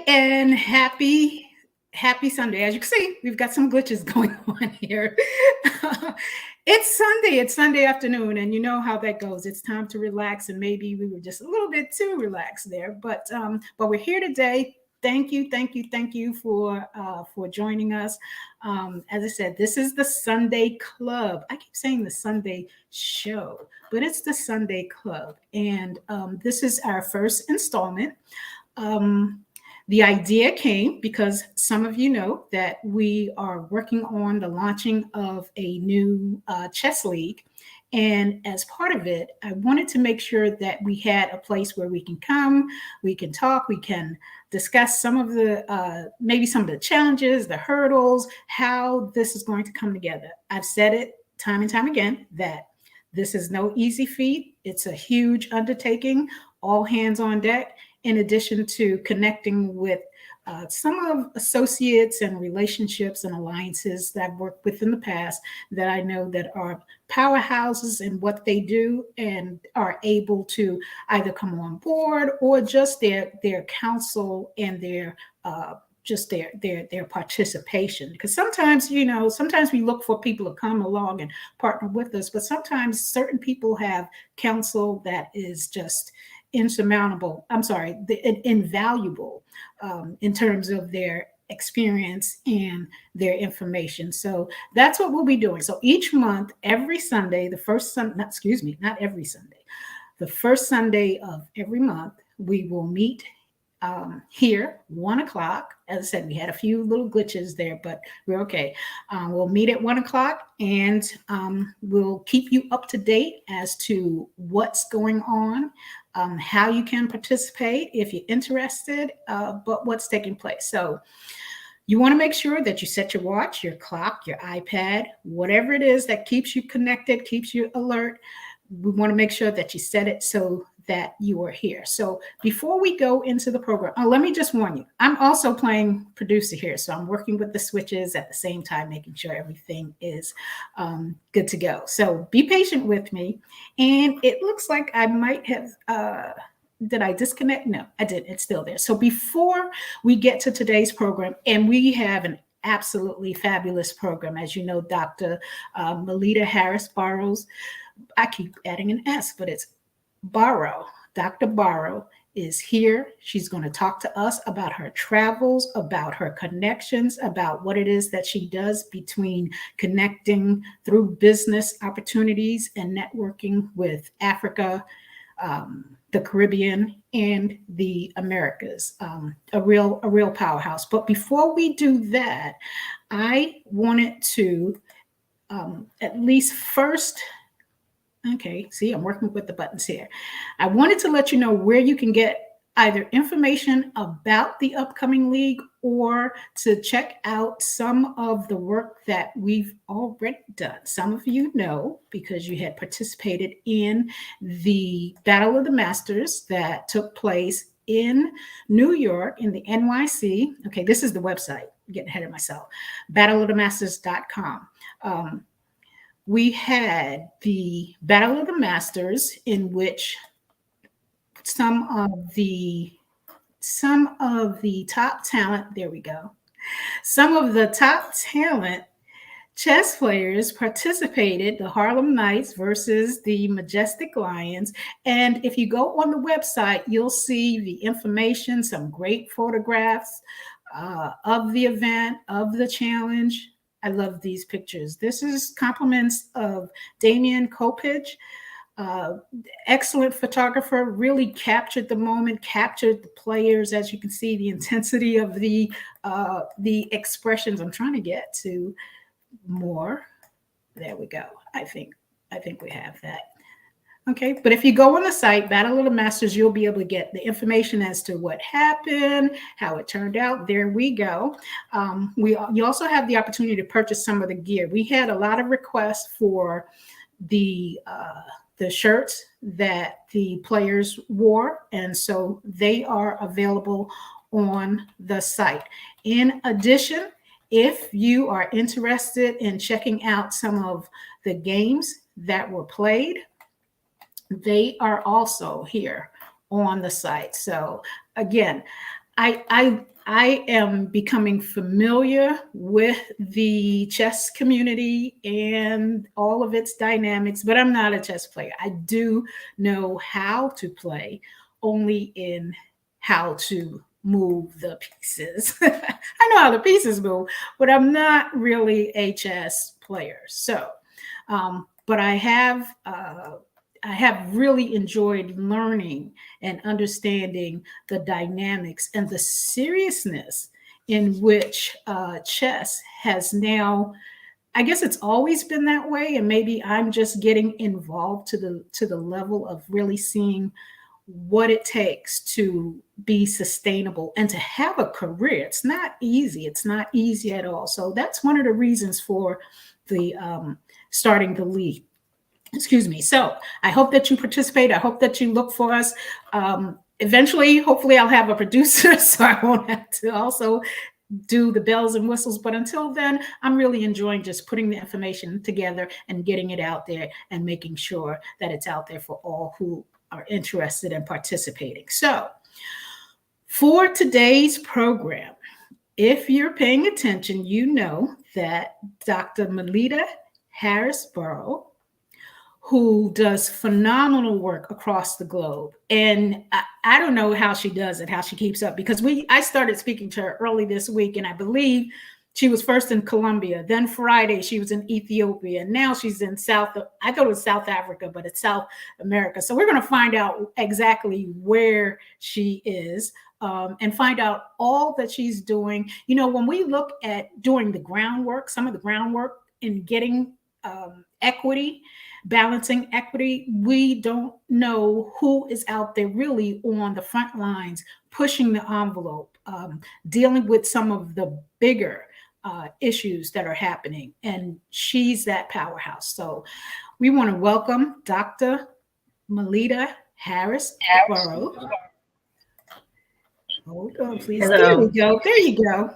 and happy Sunday. As you can see, we've got some glitches going on here. It's Sunday. It's Sunday afternoon, and you know how that goes. It's time to relax, and maybe we were just a little bit too relaxed there. But we're here today. Thank you for joining us. As I said, this is the Sunday Club. I keep saying the Sunday Show, but it's the Sunday Club, and this is our first installment. Um, the idea came because some of you know that we are working on the launching of a new chess league. And as part of it, I wanted to make sure that we had a place where we can come, we can talk, we can discuss some of the maybe some of the challenges, the hurdles, how this is going to come together. I've said it time and time again that this is no easy feat. It's a huge undertaking, all hands on deck, in addition to connecting with some of associates and relationships and alliances that I've worked with in the past that I know that are powerhouses in what they do and are able to either come on board or just their counsel and their just their participation. Because sometimes, sometimes we look for people to come along and partner with us, but sometimes certain people have counsel that is just insurmountable. I'm sorry, invaluable in terms of their experience and their information. So that's what we'll be doing. So each month, every Sunday, the first Sunday, not every Sunday, the first Sunday of every month, we will meet here, 1 o'clock. As I said, we had a few little glitches there, but we're okay. We'll meet at 1 o'clock, and we'll keep you up to date as to what's going on, how you can participate if you're interested, but what's taking place. So you want to make sure that you set your watch, your clock, your iPad, whatever it is that keeps you connected, keeps you alert. We want to make sure that you set it so that you are here. So before we go into the program, let me just warn you, I'm also playing producer here. So I'm working with the switches at the same time, making sure everything is good to go. So be patient with me. And it looks like I might have, did I disconnect? No, I didn't. It's still there. So before we get to today's program, and we have an absolutely fabulous program, as you know, Dr. Melita Harris Barrows. I keep adding an S, but it's Barrow. Dr. Barrow is here. She's going to talk to us about her travels, about her connections, about what it is that she does between connecting through business opportunities and networking with Africa, the Caribbean, and the Americas. A real powerhouse. But before we do that, I wanted to at least first. Okay, see, I'm working with the buttons here. I wanted to let you know where you can get either information about the upcoming league or to check out some of the work that we've already done. Some of you know because you had participated in the Battle of the Masters that took place in New York in the NYC. Okay, this is the website. I'm getting ahead of myself. battleofthemasters.com. We had the Battle of the Masters, in which some of the top talent, there we go. Some of the top talent chess players participated, the Harlem Knights versus the Majestic Lions. And if you go on the website, you'll see the information, some great photographs of the event, of the challenge. I love these pictures. This is compliments of Damien Kopich, excellent photographer, really captured the moment, captured the players. As you can see, the intensity of the expressions. I'm trying to get to more. There we go. I think we have that. Okay, but if you go on the site, Battle of the Masters, you'll be able to get the information as to what happened, how it turned out. There we go. You also have the opportunity to purchase some of the gear. We had a lot of requests for the shirts that the players wore, and so they are available on the site. In addition, if you are interested in checking out some of the games that were played, they are also here on the site. So again, I I am becoming familiar with the chess community and all of its dynamics, but I'm not a chess player. I do know how to play, only in how to move the pieces. I know how the pieces move, but I'm not really a chess player. So, but I have really enjoyed learning and understanding the dynamics and the seriousness in which chess has now. I guess it's always been that way, and maybe I'm just getting involved to the level of really seeing what it takes to be sustainable and to have a career. It's not easy. It's not easy at all. So that's one of the reasons for the starting the league. Excuse me. So I hope that you participate. I hope that you look for us. Eventually, hopefully, I'll have a producer, so I won't have to also do the bells and whistles. But until then, I'm really enjoying just putting the information together and getting it out there and making sure that it's out there for all who are interested in participating. So for today's program, if you're paying attention, you know that Dr. Melita Harris Barrow, who does phenomenal work across the globe. And I don't know how she does it, how she keeps up, because I started speaking to her early this week, and I believe she was first in Colombia. Then Friday, she was in Ethiopia. And now she's in I thought it was South Africa, but it's South America. So we're going to find out exactly where she is and find out all that she's doing. You know, when we look at doing the groundwork, some of the groundwork in getting equity, balancing equity, we don't know who is out there really on the front lines, pushing the envelope, dealing with some of the bigger issues that are happening. And she's that powerhouse. So we want to welcome Dr. Melita Harris Barrow. Hold on, please. Hello. There we go. There you go.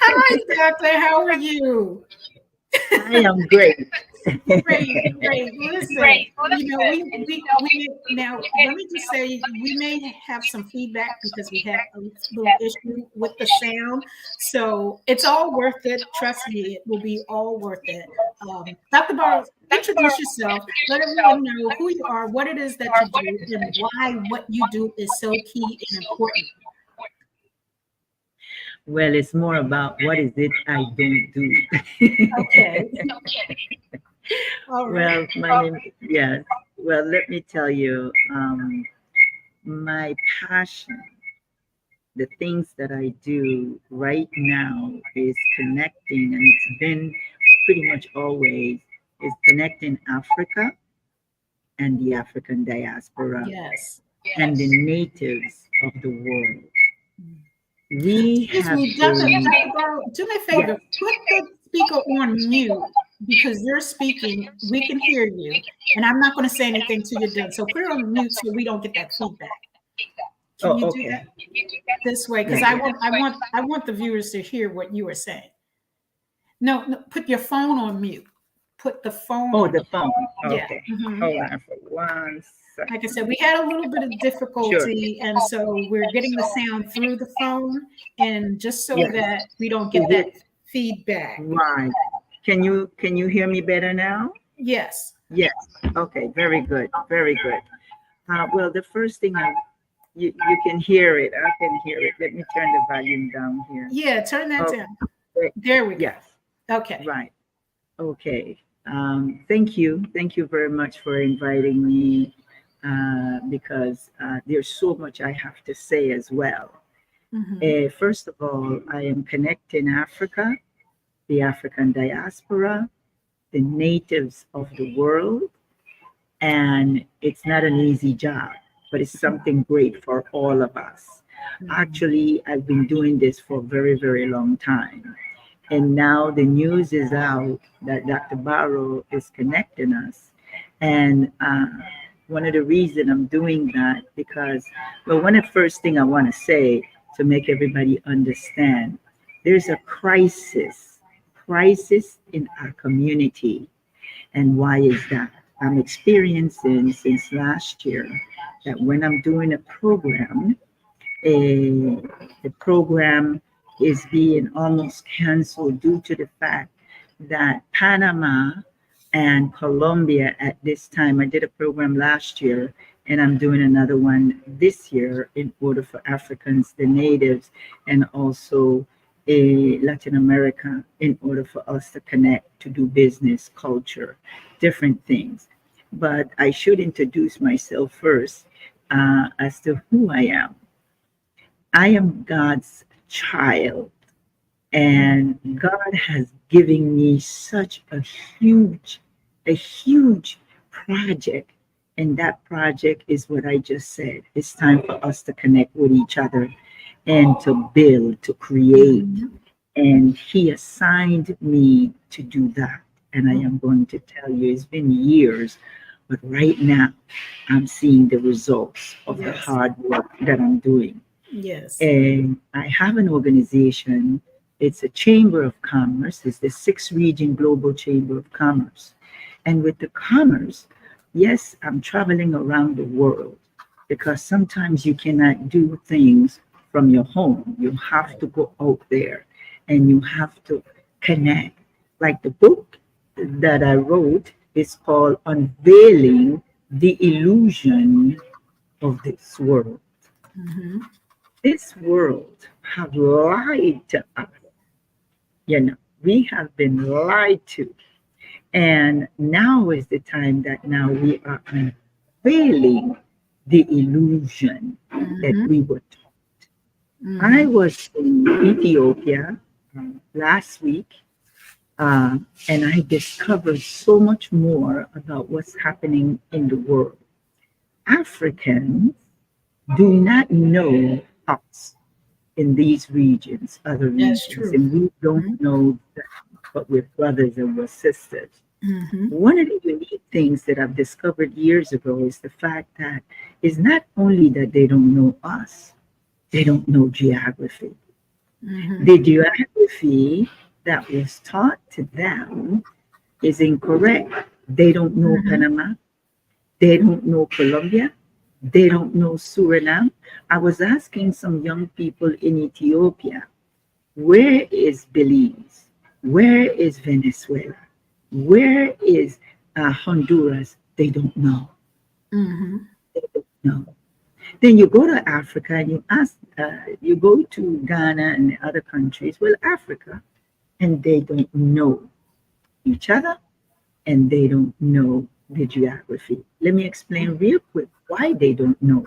Hi, doctor. How are you? I am great. Great. Listen, you know, we now let me just say we may have some feedback because we have a little issue with the sound. So it's all worth it. Trust me, it will be all worth it. Dr. Barrows, introduce yourself. Let everyone know who you are, what it is that you do, and why what you do is so key and important. Well, it's more about what is it I don't do. Okay. All right. Well, my name, yes. Well, let me tell you, my passion, the things that I do right now is connecting, and it's been pretty much always, is connecting Africa and the African diaspora Yes. and the natives of the world. We Excuse have me, Dr. been, Barrow, do me a favor, put the speaker on mute because you're speaking. We can hear you, and I'm not going to say anything till you're done. So put it on mute so we don't get that feedback. Can you do that this way? Because I want the viewers to hear what you are saying. No, put your phone on mute. Put the phone. Oh, on the phone. Yeah. Okay. Mhm. Hold on for 1 second. Like I said, we had a little bit of difficulty, and so we're getting the sound through the phone, and just so Yes. that we don't get that feedback. Right. Can you hear me better now? Yes. Yes. Okay. Very good. Very good. Well, the first thing you can hear it. I can hear it. Let me turn the volume down here. Yeah, turn that Okay. down. There we go. Yes. Okay. Right. Okay. Thank you. Thank you very much for inviting me because there's so much I have to say as well. Mhm. First of all, I am connecting Africa, the African diaspora, the natives of the world, and it's not an easy job, but it's something great for all of us. Actually, I've been doing this for a very, very long time. And now the news is out that Dr. Barrow is connecting us. And one of the reasons I'm doing that, because, well, one of the first thing I want to say to make everybody understand, there's a crisis in our community. And why is that? I'm experiencing since last year that when I'm doing a program, a, the program is being almost canceled due to the fact that Panama and Colombia at this time, I did a program last year and I'm doing another one this year in order for Africans, the natives, and also Latin America, in order for us to connect, to do business, culture, different things. But I should introduce myself first as to who I am. I am God's child, and God has given me such a huge project. And that project is what I just said. It's time for us to connect with each other and to build, to create. Mhm. And He assigned me to do that. And I am going to tell you, it's been years, but right now I'm seeing the results of the Yes. hard work that I'm doing. Yes. And I have an organization. It's a chamber of commerce. It's the sixth region global chamber of commerce. And with the commerce, yes, I'm traveling around the world because sometimes you cannot do things from your home. You have to go out there and you have to connect. Like the book that I wrote is called Unveiling the Illusion of This World. Mhm. This world have lied to us. You know, we have been lied to. And now is the time that now we are unveiling the illusion that Mhm. we were taught. I Mhm. was in Ethiopia last week, and I discovered so much more about what's happening in the world. Africans do not know us in these regions, other That's regions, true. and we don't Mhm. know them, but we're brothers and we're sisters. Mhm. One of the unique things that I've discovered years ago is the fact that it's not only that they don't know us, they don't know geography. Mhm. The geography that was taught to them is incorrect. They don't know Mhm. Panama, they don't know Colombia, they don't know Suriname. I was asking some young people in Ethiopia, where is Belize? Where is Venezuela? Where is Honduras? They don't know. Mhm. They don't know. Then you go to Africa and you ask, you go to Ghana and other countries, well, Africa, and they don't know each other and they don't know the geography. Let me explain real quick why they don't know.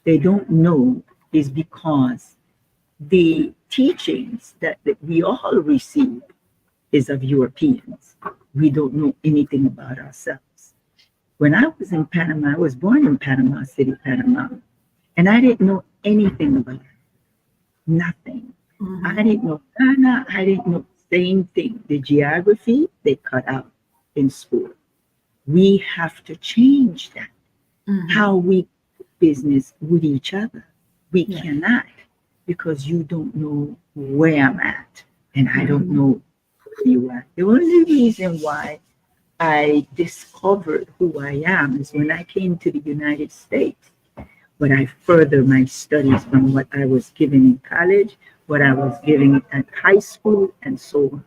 They don't know is because the teachings that we all receive is of Europeans. We don't know anything about ourselves. When I was in Panama, I was born in Panama City, Panama, and I didn't know anything about it. Nothing. I Mhm. didn't know Ghana. I didn't know same thing. The geography they cut out in school. We have to change that. Mhm. How we do business with each other. We Yeah. cannot because you don't know where I'm at and I don't Mhm. know where you are. The only reason why I discovered who I am is when I came to the United States. But I furthered my studies from what I was given in college, what I was given at high school, and so on.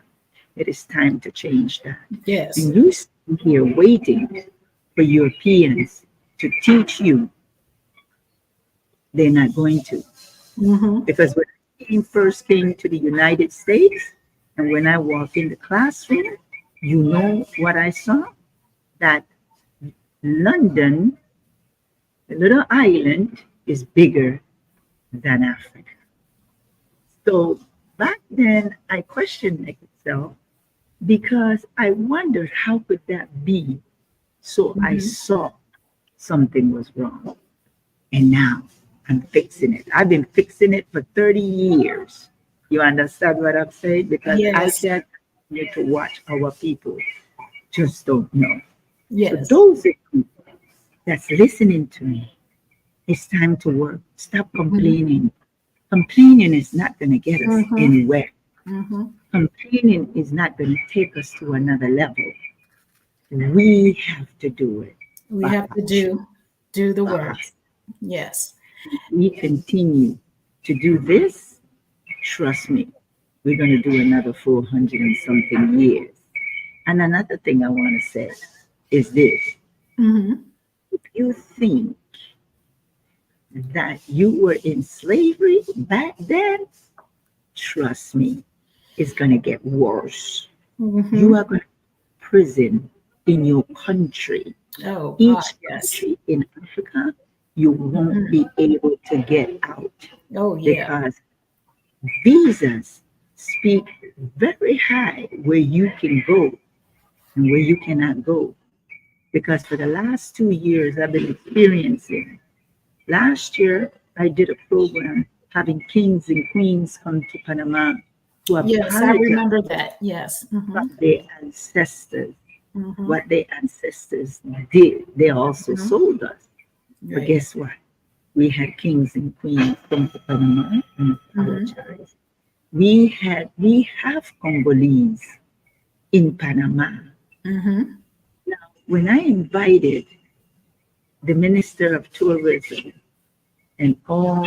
It is time to change that. Yes. And you sit here waiting for Europeans to teach you, they're not going to. Mhm. Because when first came to the United States, and when I walked in the classroom, you know what I saw? That London, the little island, is bigger than Africa. So back then, I questioned myself because I wondered how could that be. So I Mhm. saw something was wrong, and now I'm fixing it. I've been fixing it for 30 years. You understand what I'm saying? Because I Yes. can't continue to watch our people just don't know. So Yes. those of you that's listening to me, it's time to work. Stop Mhm. complaining. Complaining is not going to get us Mhm. anywhere. Mhm. Complaining is not going to take us to another level. We have to do it We by have to action. do the By work. action. Yes. We continue. to do this, trust me, we're going to do another 400 and something years. And another thing I want to say is this. Mm-hmm. If you think that you were in slavery back then, trust me, it's going to get worse. Mm-hmm. You are going to prison in your country. Oh, Each God, yes. country in Africa, you won't be able to get out Oh, yeah. because visas speak very high where you can go and where you cannot go. Because for the last 2 years, I've been experiencing. Last year, I did a program having kings and queens come to Panama to Yes, I apologize remember that. Yes. Mm-hmm. from their ancestors, Mm-hmm. what their ancestors did. They also Mhm. sold us. But Right. guess what? We had kings and queens come to Panama and Mm-hmm. apologize. We have Congolese in Panama. Mm-hmm. Now, when I invited the Minister of Tourism and all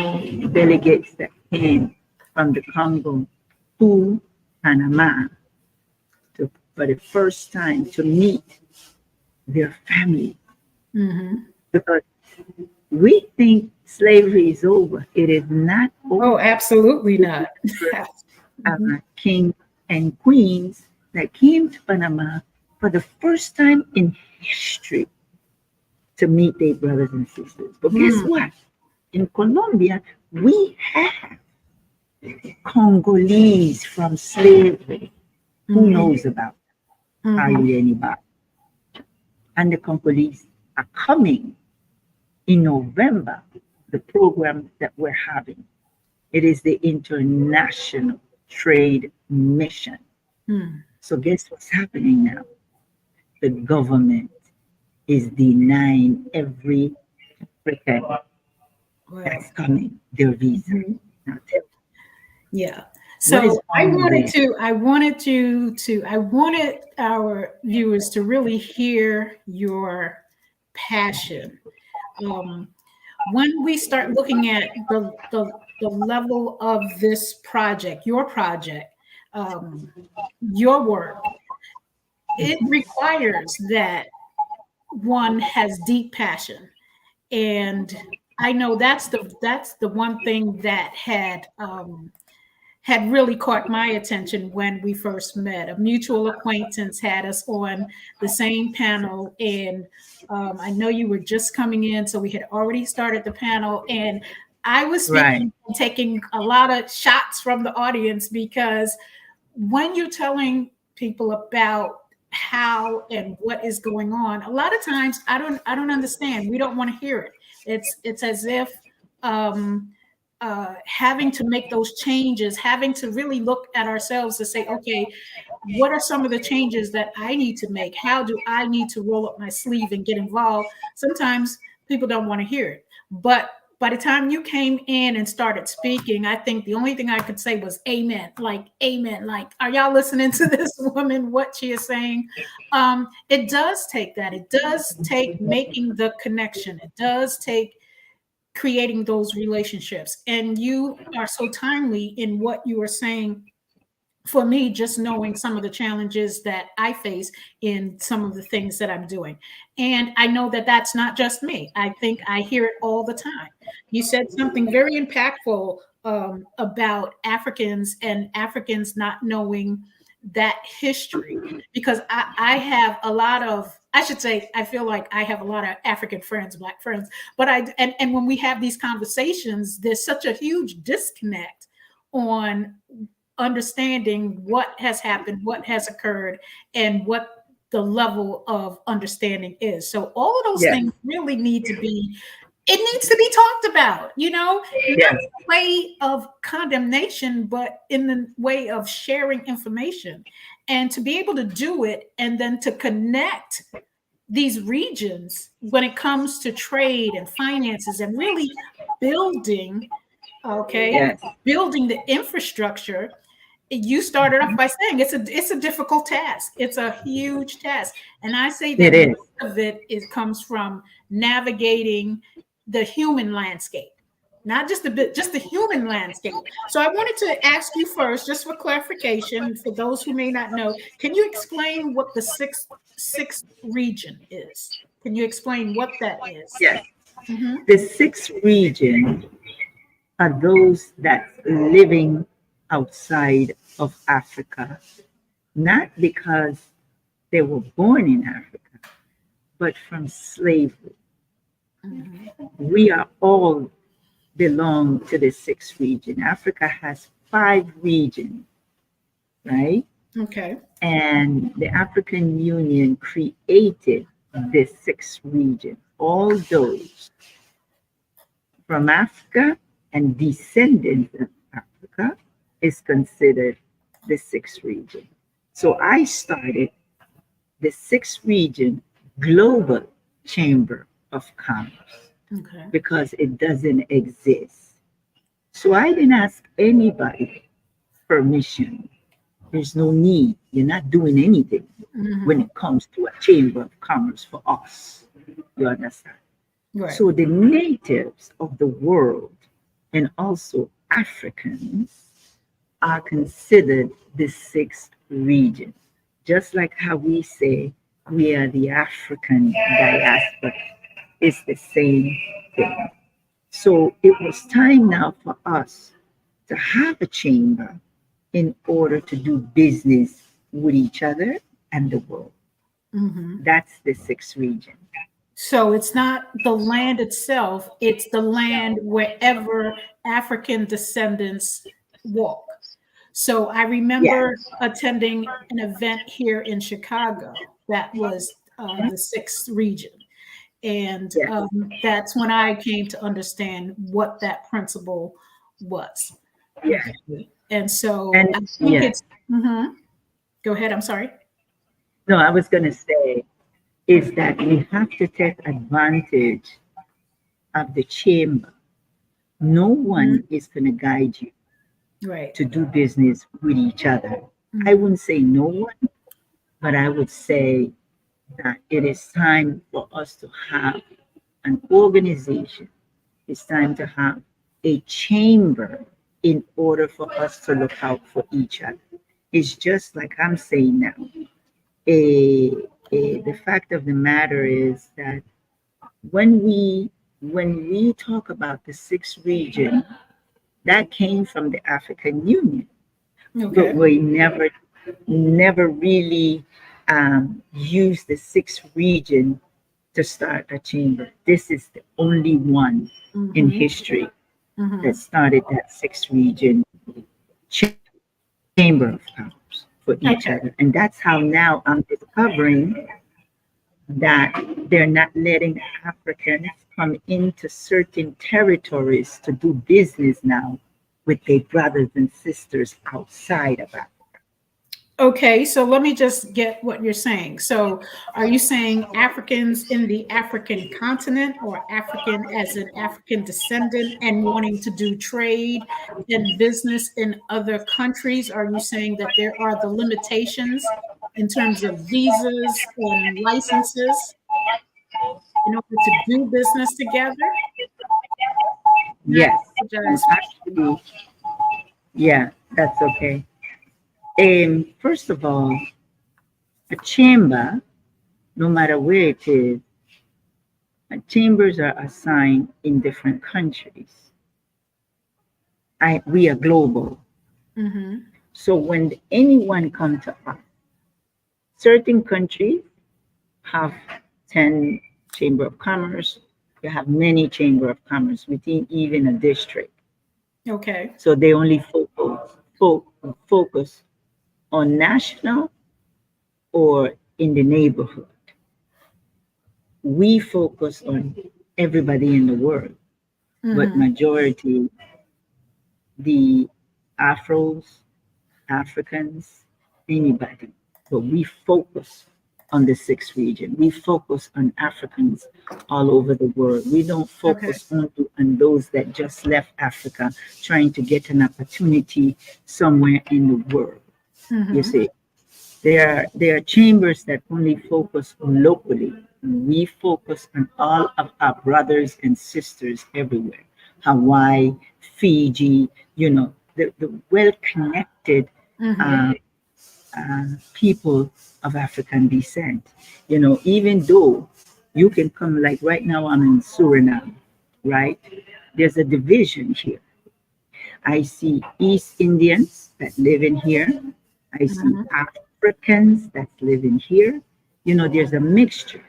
delegates that came from the Congo to Panama for the first time to meet their family, Mm-hmm. because we think slavery is over. It is not over. Oh, absolutely not. Mhm. Kings and queens that came to Panama for the first time in history to meet their brothers and sisters. But guess Mm. what? In Colombia, we have Congolese from slavery. Who Mhm. knows about Mhm. hardly anybody? And the Congolese are coming in November, the program that we're having. It is the International Trade Mission. Mm. So guess what's happening now? The government is denying every African Well, that's coming their visa. mhm. Now tell me, Yeah. what is So unveiled? I wanted our viewers to really hear your passion. Um, when we start looking at the level of this project, um, your work, it requires that one has deep passion. And I know that's the one thing that had really caught my attention when we first met. A mutual acquaintance had us on the same panel, and I know you were just coming in, so we had already started the panel, and I was Right, speaking and taking a lot of shots from the audience because when you're telling people about how and what is going on, a lot of times I don't understand. We don't want to hear it. It's as if um, having to make those changes, having to really look at ourselves to say, okay, what are some of the changes that I need to make? How do I need to roll up my sleeve and get involved? Sometimes people don't want to hear it. But by the time you came in and started speaking, I think the only thing I could say was amen. Like, amen. Like, are y'all listening to this woman, what she is saying? It does take that. It does take making the connection. It does take creating those relationships. And you are so timely in what you are saying. For me, just knowing some of the challenges that I face in some of the things that I'm doing. And I know that that's not just me. I think I hear it all the time. You said something very impactful about Africans and Africans not knowing that history, because I have a lot of, I should say, I feel like I have a lot of African friends, Black friends, but and when we have these conversations, there's such a huge disconnect on understanding what has happened, what has occurred, and what the level of understanding is. So all of those yes, things really need to be, it needs to be talked about, not in yes, the way of condemnation, but in the way of sharing information. And to be able to do it and then to connect these regions when it comes to trade and finances and really building, okay, yes. building the infrastructure. You started off by saying it's a difficult task. It's a huge task. And I say It that most is. of it comes from navigating the human landscape. not just the bit, just the human landscape. So I wanted to ask you first, just for clarification, for those who may not know, can you explain what the sixth region is? Can you explain what that is? Yes. Mm-hmm. The sixth region are those that living outside of Africa, not because they were born in Africa, but from slavery. Mm-hmm. We are all belong to the sixth region. Africa has 5 regions, right? Okay. And the African Union created the sixth region. All those from Africa and descendants of Africa is considered the sixth region. So I started the sixth region global chamber of commerce Okay. because it doesn't exist. So I didn't ask anybody permission. There's no need. You're not doing anything when Mm-hmm. it comes to a chamber of commerce for us. You understand? Right. So the natives of the world and also Africans are considered the sixth region. Just like how we say we are the African diaspora, it's the same thing. So it was time now for us to have a chamber in order to do business with each other and the world. Mm-hmm. That's the sixth region. So it's not the land itself, it's the land wherever African descendants walk. So I Yes, remember attending an event here in Chicago that was the sixth region. And yes, that's when I came to understand what that principle was. yes. Okay. And so And I think yes. it's, mhm. Go ahead, I'm sorry. No, I was going to say is that we have to take advantage of the chamber. No one Mhm. is going to guide you Right. to do business with each other. I Mhm. wouldn't say no one, but I would say that it is time for us to have an organization. It's time to have a chamber in order for us to look out for each other. It's just like I'm saying now. A, the fact of the matter is that when we talk about the sixth region, that came from the African Union, but Okay. we never really used the sixth region to start a chamber. This is the only one in Mhm. history that Mhm. started that sixth region chamber of commerce for each Okay. other. And that's how now I'm discovering that they're not letting Africans come into certain territories to do business now with their brothers and sisters outside of Africa. Okay, so let me just get what you're saying. So, are you saying Africans in the African continent or African as an African descendant and wanting to do trade and business in other countries? Are you saying that there are the limitations in terms of visas and licenses in order to do business together? And I Yes, and apologize. actually, yeah, that's okay. First of all, a chamber, no matter where it is, chambers are assigned in different countries. We are global. Mm-hmm. So when anyone come to us, certain countries have 10 chamber of commerce. You have many chamber of commerce within even a district. Okay. So they only focus on national or in the neighborhood. We focus on everybody in the world, but Mm-hmm. majority the Afros, Africans, anybody. But we focus on the sixth region. We focus on Africans all over the world. We don't Okay. focus on those that just left Africa trying to get an opportunity somewhere in the world. You Mm-hmm. see, there are chambers that only focus locally. We focus on all of our brothers and sisters everywhere. Hawaii, Fiji, the well-connected Mm-hmm. uh, people of African descent. Even though you can come, like right now, I'm in Suriname, right? There's a division here. I see East Indians that live in here. I see Mm-hmm. Africans that live in here. There's a mixture,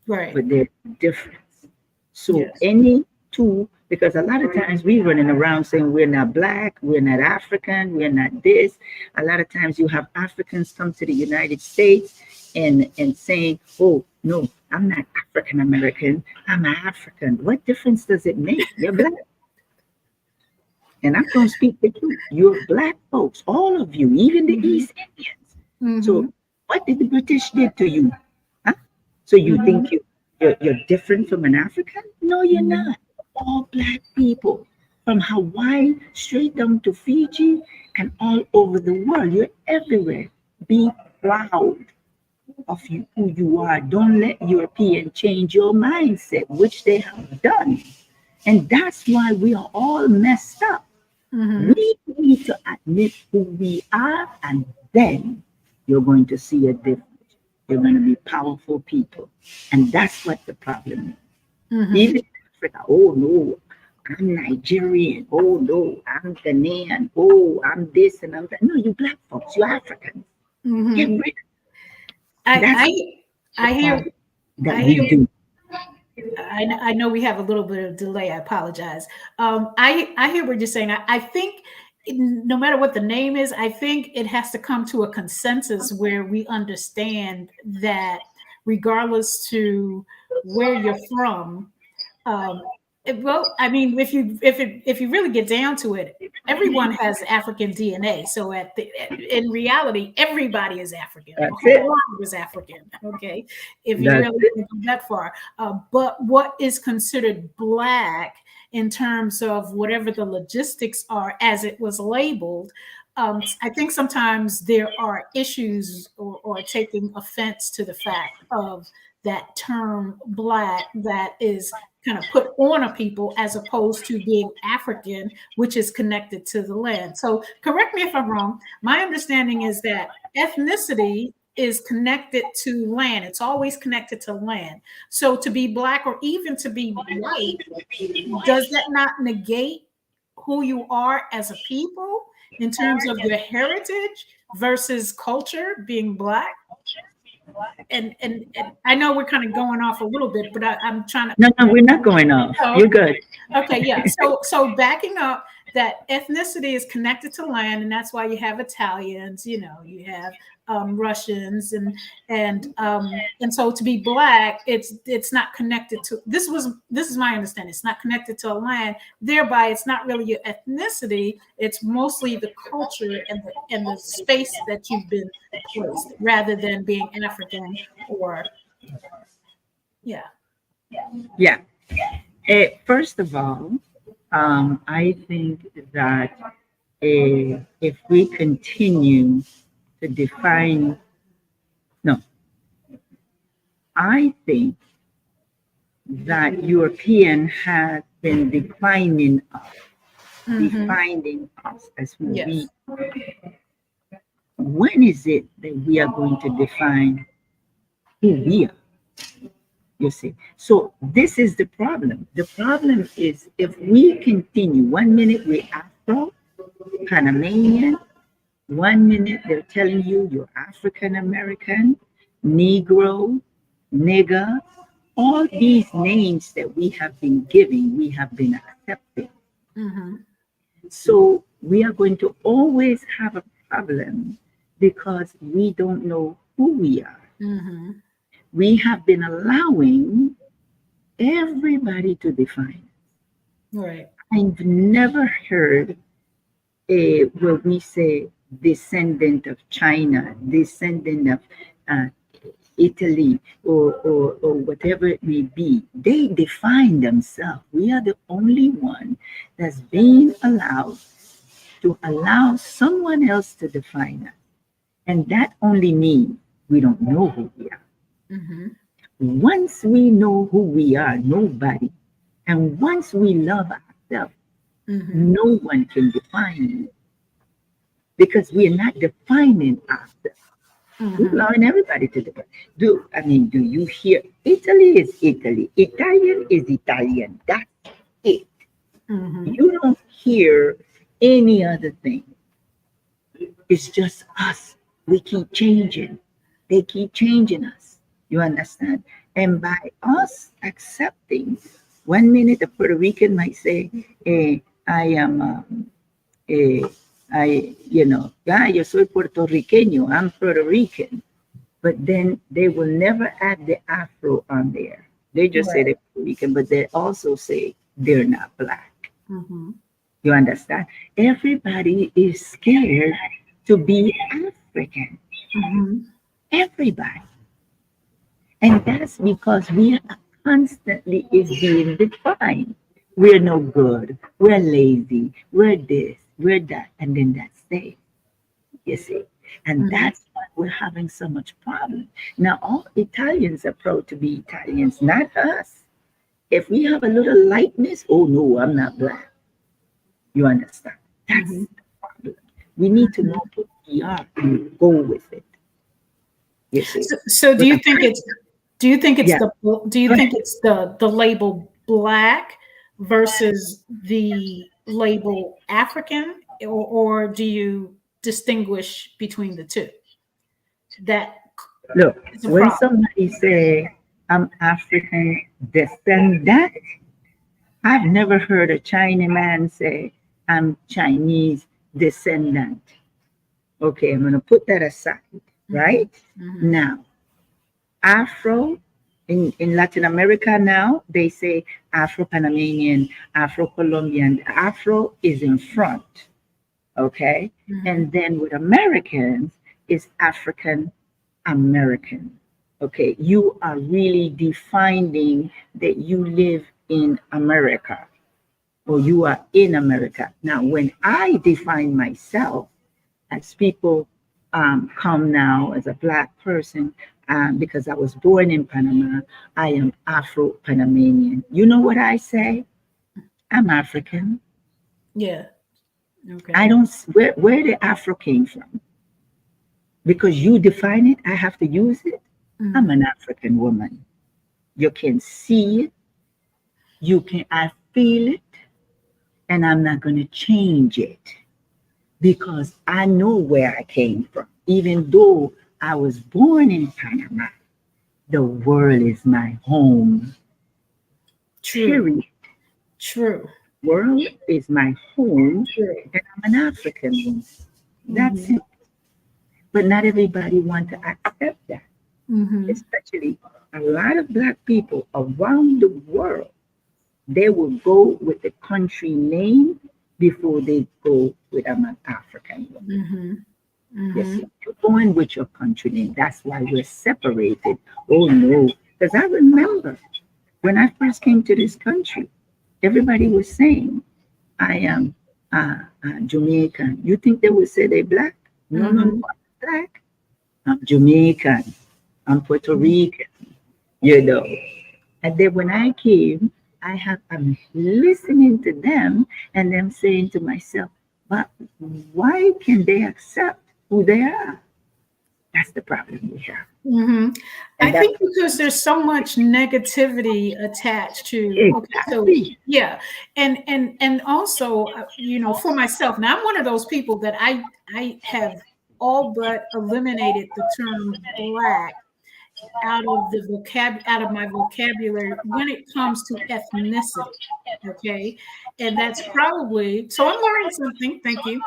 Right. but there's difference. So Yes. any two, because a lot of times we running around saying we're not black, we're not African, we're not this. A lot of times you have Africans come to the United States and saying, oh no, I'm not African American, I'm African. What difference does it make? You're black. And I'm going to speak the truth. You're black folks, all of you, even the Mm-hmm. East Indians. Mm-hmm. So what did the British did to you? Huh? So you Mm-hmm. think you're different from an African? No, you're Mm-hmm. not. All black people from Hawaii straight down to Fiji and all over the world. You're everywhere. Be proud of who you are. Don't let European change your mindset, which they have done. And that's why we are all messed up. Mm-hmm. We need to admit who we are, and then you're going to see a difference. You're going to be powerful people. And that's what the problem is. Mm-hmm. Even in Africa, oh no, I'm Nigerian. Oh no, I'm Ghanaian. Oh, I'm this and I'm that. No, you black folks, you're Africans. Get Mm-hmm. rid of I that's I the I hear problem that I we hear do. I know we have a little bit of delay. I apologize. I hear what you're saying. I think no matter what the name is, I think it has to come to a consensus where we understand that regardless to where you're from, well, I mean, if you really get down to it, everyone has African DNA. So in reality, everybody is African. The That's whole it. world is African. Okay, if you That's really it. want to go that far. But what is considered black in terms of whatever the logistics are, as it was labeled. I think sometimes there are issues or taking offense to the fact of that term black that is kind of put on a people as opposed to being African, which is connected to the land. So correct me if I'm wrong. My understanding is that ethnicity is connected to land. It's always connected to land. So to be black or even to be white, does that not negate who you are as a people in terms of your heritage versus culture being black? And I know we're kind of going off a little bit, but I'm trying to. No, no, we're not going off. Oh, You're good. okay, yeah. So backing up, that ethnicity is connected to land, and that's why you have Italians. You have Russians, and so to be black, it's not connected to. This is my understanding. It's not connected to a land. Thereby, it's not really your ethnicity. It's mostly the culture and the space that you've been placed, rather than being African or yeah. Yeah. First of all, I think that if we continue to define, no, I think that European has been Mm-hmm. defining us as who we. Yes. When is it that we are going to define who we are? You see, so this is the problem. The problem is if we continue, 1 minute we're Afro, Panamanian, 1 minute they're telling you you're African American, Negro, nigger, all these names that we have been giving, we have been accepting. Mm-hmm. So we are going to always have a problem because we don't know who we are. Mm-hmm. We have been allowing everybody to define. Right. I've never heard where we say descendant of China, descendant of uh, Italy, or whatever it may be. They define themselves. We are the only one that's being allowed to allow someone else to define us. And that only means we don't know who we are. Mm-hmm. Once we know who we are, nobody, and once we love ourselves, Mm-hmm. No one can define you because we are not defining ourselves. We're Mm-hmm. allowing everybody to define. Do you hear? Italy is Italy. Italian is Italian. That's it. Mm-hmm. You don't hear any other thing. It's just us. We keep changing. They keep changing us. You understand? And by us accepting, 1 minute a Puerto Rican might say, I am, eh, yeah, yo soy puertorriqueño, I'm Puerto Rican. But then they will never add the Afro on there. They just say Right. they're Puerto Rican, but they also say they're not black. Mm-hmm. You understand? Everybody is scared to be African. Mm-hmm. Everybody. And that's because we are constantly is being defined. We're no good. We're lazy. We're this. We're that. And then that's it. You see? And Mm-hmm. that's why we're having so much problem. Now, all Italians are proud to be Italians, not us. If we have a little lightness, oh no, I'm not black. You understand? That's Mm-hmm. the problem. We need to know who we are and go with it. You see? So But I'm, yeah, do you go think ahead. it's the label black versus the label African, or do you distinguish between the two? That Look, is a when problem. somebody say I'm African descendant, I've never heard a Chinese man say I'm Chinese descendant. Okay, I'm gonna put that aside, Mm-hmm. right? Mm-hmm. Now, Afro in Latin America now, they say Afro Panamanian, Afro Colombian. Afro is in front, okay? Mm-hmm. And then with Americans, is African American. Okay, you are really defining that you live in America or you are in America. Now, when I define myself, as people come now as a black person, because I was born in Panama, I am Afro Panamanian. You know what I say? I'm African. Yeah. I Okay. don't, where the Afro came from. Because you define it, I have to use it. I'm Mm-hmm. an African woman. You can see it, I feel it, and I'm not going to change it because I know where I came from. Even though I was born in Panama, the world is my home, True. period. True. World is my home, True. and I'm an African woman. That's Mm-hmm. it. But not everybody want to accept that, Mm-hmm. especially a lot of black people around the world. They will go with the country name before they go with I'm an African woman. Mm-hmm. You Mm-hmm. see, you're going with your country name. That's why we're separated. Oh no. Because I remember when I first came to this country, everybody was saying, I am Jamaican. You think they would say they're black? No, no, no, Mm-hmm. I'm black. I'm Jamaican. I'm Puerto Rican, you know. And then when I came, I'm listening to them and them saying to myself, but why can they accept who they are? That's the problem we have. Mm-hmm. I And that's think because there's so much negativity attached to, okay, so exactly. yeah, and also, for myself, now I'm one of those people that I have all but eliminated the term black out of my vocabulary when it comes to ethnicity. Okay, and that's probably, so I'm learning something. Thank you.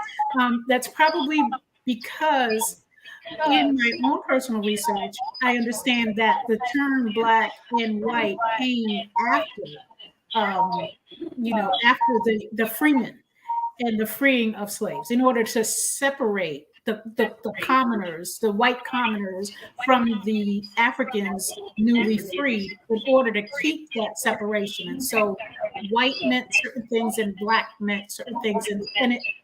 That's probably because in my own personal research, I understand that the term black and white came after, um, after the freemen and the freeing of slaves in order to separate the commoners, the white commoners, from the Africans newly freed in order to keep that separation. And so white meant certain things and black meant certain things.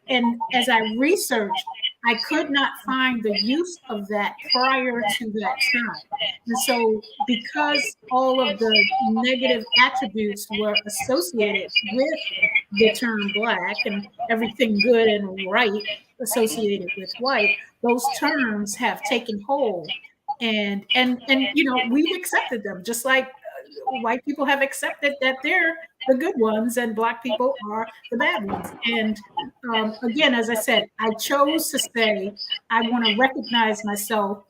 And as I researched, I could not find the use of that prior to that time. And so, because all of the negative attributes were associated with the term Black and everything good and right associated with white, those terms have taken hold. And you know, we've accepted them, just like white people have accepted that they're the good ones and Black people are the bad ones. And again, as I said, I chose to say I want to recognize myself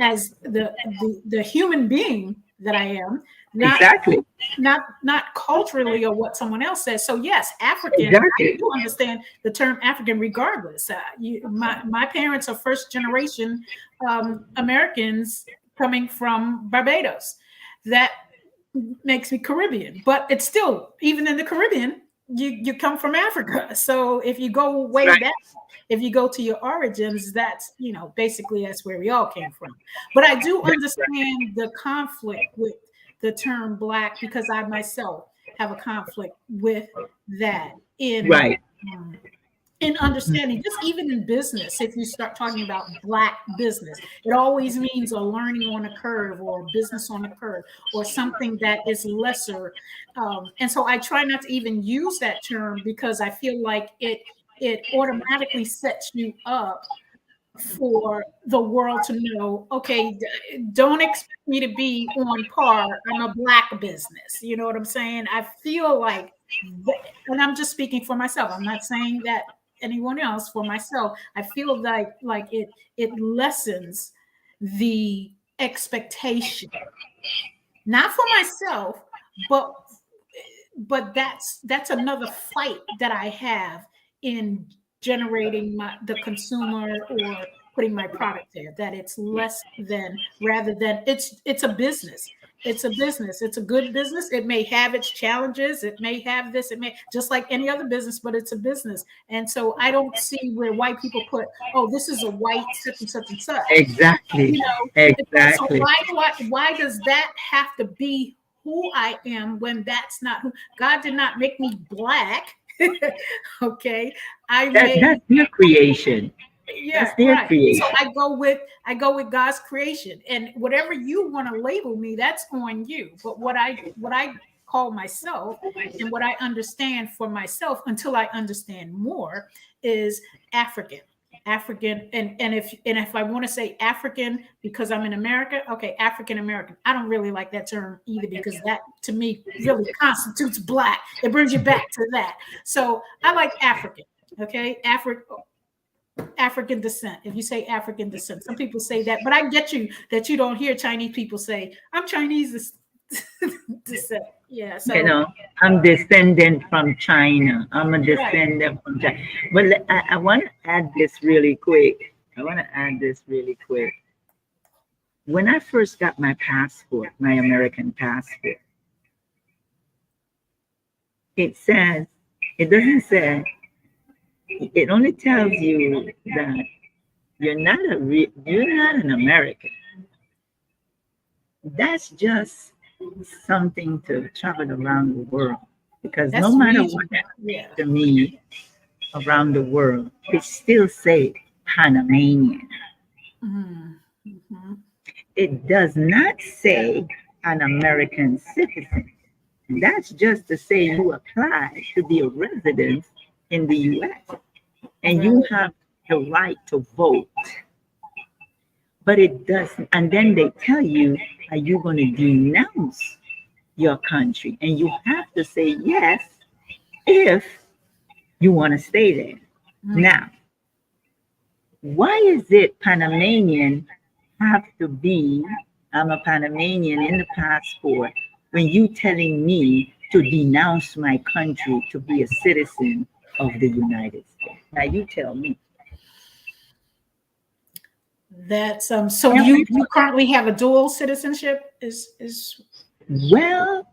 as the human being that I am, not Exactly. not culturally or what someone else says. So yes, African. I Exactly. do understand the term African, regardless. My parents are first generation Americans coming from Barbados. That makes me Caribbean, but it's still, even in the Caribbean, you come from Africa. So if you go way Right. back, if you go to your origins, that's, you know, basically that's where we all came from. But I do understand the conflict with the term Black, because I myself have a conflict with that Right. um, in understanding, just even in business. If you start talking about Black business, it always means a learning on a curve or a business on a curve or something that is lesser. And so I try not to even use that term, because I feel like it automatically sets you up for the world to know, okay, don't expect me to be on par. I'm a Black business. You know what I'm saying? I feel like, and I'm just speaking for myself. I'm not saying that anyone else. For myself, I feel like it lessens the expectation, not for myself, but that's another fight that I have in generating the consumer or putting my product there, that it's less than, rather than it's a business. It's a business. It's a good business. It may have its challenges. It may have this. It may, just like any other business, but it's a business. And so I don't see where white people put, oh, this is a white such and such and such. Exactly. You know, so Exactly. why does that have to be who I am, when that's not who? God did not make me Black. Okay, I That's made, their creation. yeah, That's their right. So creation. I go with God's creation, and whatever you want to label me, that's on you. But what I call myself, and what I understand for myself, until I understand more, is African. African, and if I want to say African because I'm in America, okay, African American. I don't really like that term either, because that to me really constitutes Black. It brings you back to that. So I like African. Okay, African descent. If you say African descent, some people say that, but I get you that you don't hear Chinese people say, I'm Chinese descent. Yeah. You So, know, I'm descendant from China. I'm a right. descendant from China. But I want to add this really quick. When I first got my passport, my American passport, it says, it doesn't say, it only tells you that you're not an American. That's just something to travel around the world. Because no That's matter what region. Yeah. to me around the world, it still say Panamanian. Mm-hmm. It does not say an American citizen. That's just to say you apply to be a resident in the US and Right. you have the right to vote. But it doesn't. And then they tell you, are you going to denounce your country? And you have to say yes if you want to stay there. Mm. Now, why is it Panamanian have to be, I'm a Panamanian in the passport, when you telling me to denounce my country to be a citizen of the United States? Now you tell me. That's so you currently have a dual citizenship, is Well,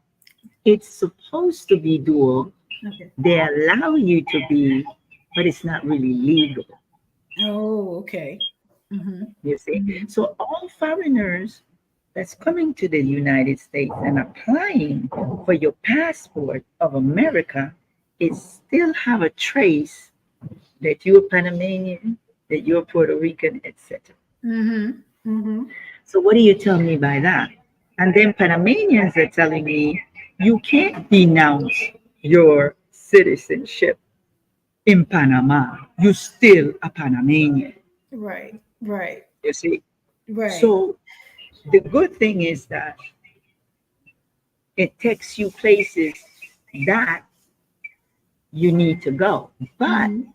it's supposed to be dual. okay. They allow you to be, but it's not really legal. Oh, okay. Mm-hmm. You see? Mm-hmm. So all foreigners that's coming to the United States and applying for your passport of America, it still have a trace that you're Panamanian that you're Puerto Rican, etc. Mm-hmm. Mm-hmm. So what do you tell me by that? And then Panamanians are telling me you can't denounce your citizenship in Panama. You're still a Panamanian. Right. Right. You see? Right. So the good thing is that it takes you places that you need to go. But Mm-hmm.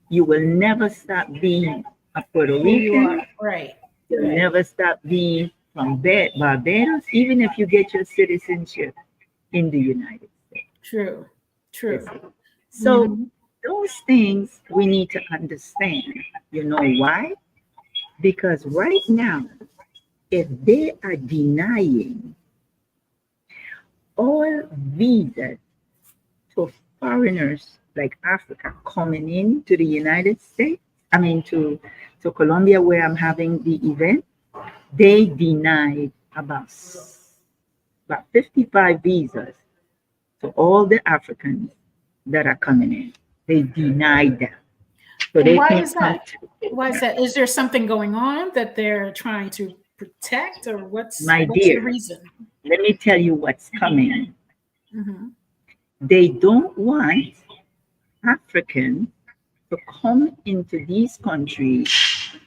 you will never stop being a Puerto Who you Rican. are. Right. You'll Right. never stop being from Barbados, even if you get your citizenship in the United States. True. You True. see? So Mm-hmm. those things we need to understand. You know why? Because right now, if they are denying all visas to foreigners like Africa coming into the United States, I mean to Colombia where I'm having the event, they denied about 55 visas to all the Africans that are coming in. They denied them. So And they why can't is come that? to Why is that? Is there something going on that they're trying to protect, or my what's the dear. reason? Let me tell you what's coming. Mm-hmm. They don't want Africans to come into these countries.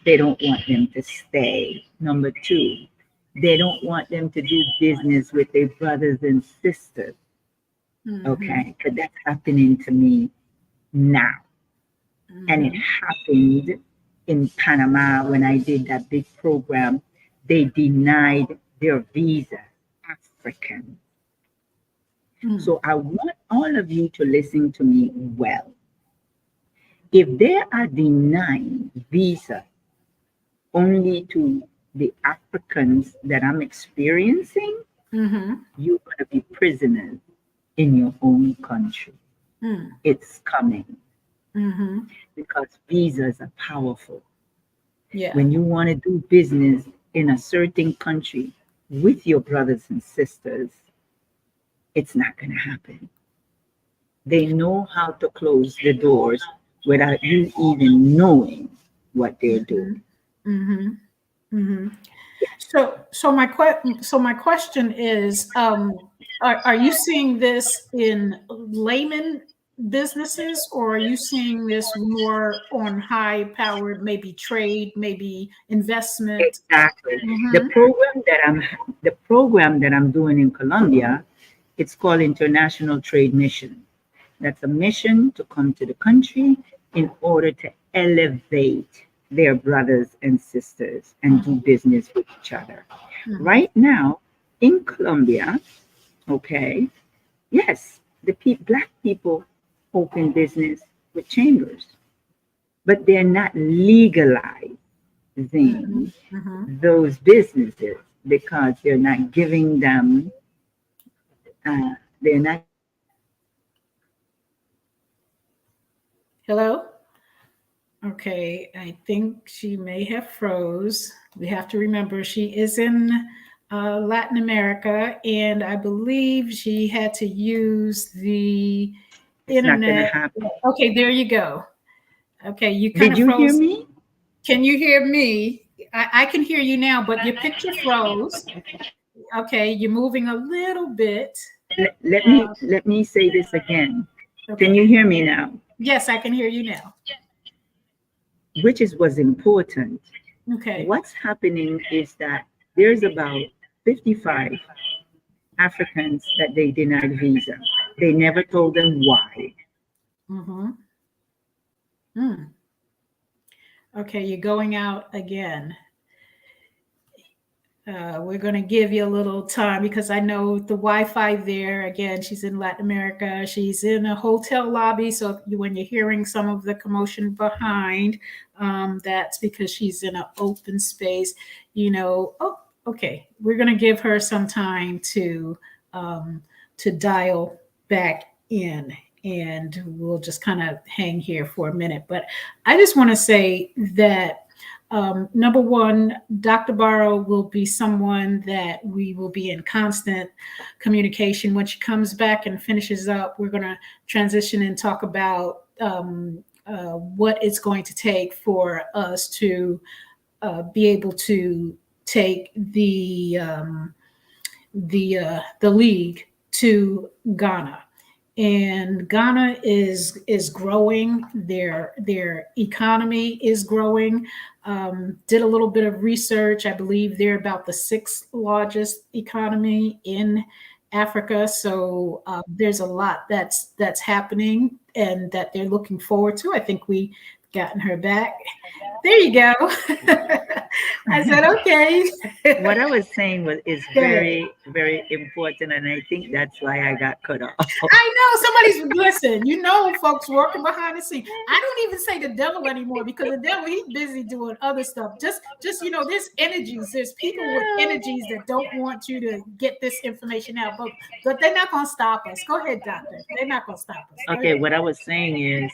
They don't want them to stay. Number two, they don't want them to do business with their brothers and sisters. Mm-hmm. Okay, because that's happening to me now. And it Mm-hmm. happened in Panama when I did that big program. They denied their visa, African. Mm. So I want all of you to listen to me well. If they are denying visa only to the Africans that I'm experiencing, Mm-hmm. you're going to be prisoners in your own country. Mm. It's coming Mm-hmm. because visas are powerful. Yeah. When you want to do business in a certain country with your brothers and sisters, it's not going to happen. They know how to close the doors without you even knowing what they're doing. Mm-hmm. Mm-hmm. Mm-hmm. So my question is, are you seeing this in layman businesses, or are you seeing this more on high powered, maybe trade, maybe investment? Exactly. The Mm-hmm. program that I'm the program that I'm doing in Colombia, it's called International Trade Mission. That's a mission to come to the country in order to elevate their brothers and sisters and do business with each other. Mm-hmm. Right now in Colombia, okay, yes, black people open business with chambers, but they're not legalizing Mm-hmm. Mm-hmm. those businesses because they're not giving them, they're not Hello. Okay, I think she may have froze. We have to remember she is in Latin America, and I believe she had to use the it's not going to internet. happen. Okay, there you go. Okay, you kind Did of you hear froze. me? Can you hear me? I can hear you now, but your picture froze. Okay, you're moving a little bit. Let me say this again. Can you Okay. hear me now? Yes, I can hear you now. Which is was important. Okay. What's happening is that there's about 55 Africans that they denied visa. They never told them why. Mm-hmm. Mm. Okay, you're going out again. We're going to give you a little time because I know the Wi-Fi there. Again, she's in Latin America. She's in a hotel lobby. So when you're hearing some of the commotion behind, that's because she's in an open space. Oh, okay. We're going to give her some time to dial back in, and we'll just kind of hang here for a minute. But I just want to say that number one, Dr. Barrow will be someone that we will be in constant communication. When she comes back and finishes up, we're going to transition and talk about what it's going to take for us to be able to take the league to Ghana. And Ghana is growing. Their economy is growing. Did a little bit of research. I believe they're about the sixth largest economy in Africa. So there's a lot that's happening and that they're looking forward to. I think we gotten her back. There you go. I said, okay. What I was saying is very, very important, and I think that's why I got cut off. I know somebody's listen. You know, folks working behind the scene. I don't even say the devil anymore because the devil he's busy doing other stuff. Just there's energies. There's people with energies that don't want you to get this information out, but they're not gonna stop us. Go ahead, doctor. They're not gonna stop us. Okay, what I was saying is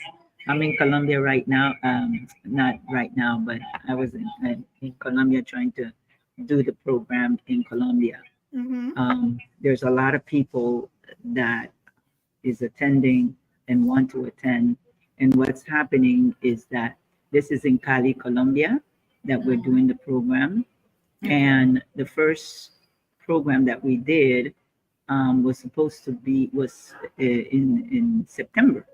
I'm in Colombia right now. Not right now, but I was in Colombia trying to do the program in Colombia. There's a lot of people that is attending and want to attend. And what's happening is that this is in Cali, Colombia, that we're doing the program. And the first program that we did was supposed to be in September.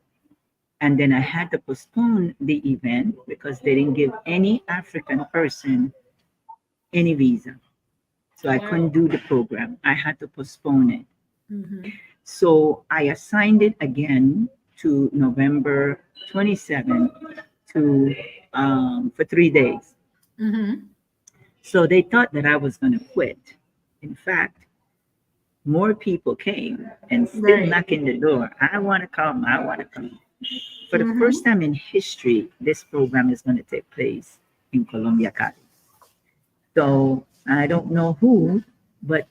And then I had to postpone the event because they didn't give any African person any visa. So I couldn't do the program. I had to postpone it. So I assigned it again to November 27th for 3 days. So they thought that I was going to quit. In fact, more people came and still knocking the door. I want to come. I want to come. For the first time in history, this program is going to take place in Colombia, Cali. So I don't know who, but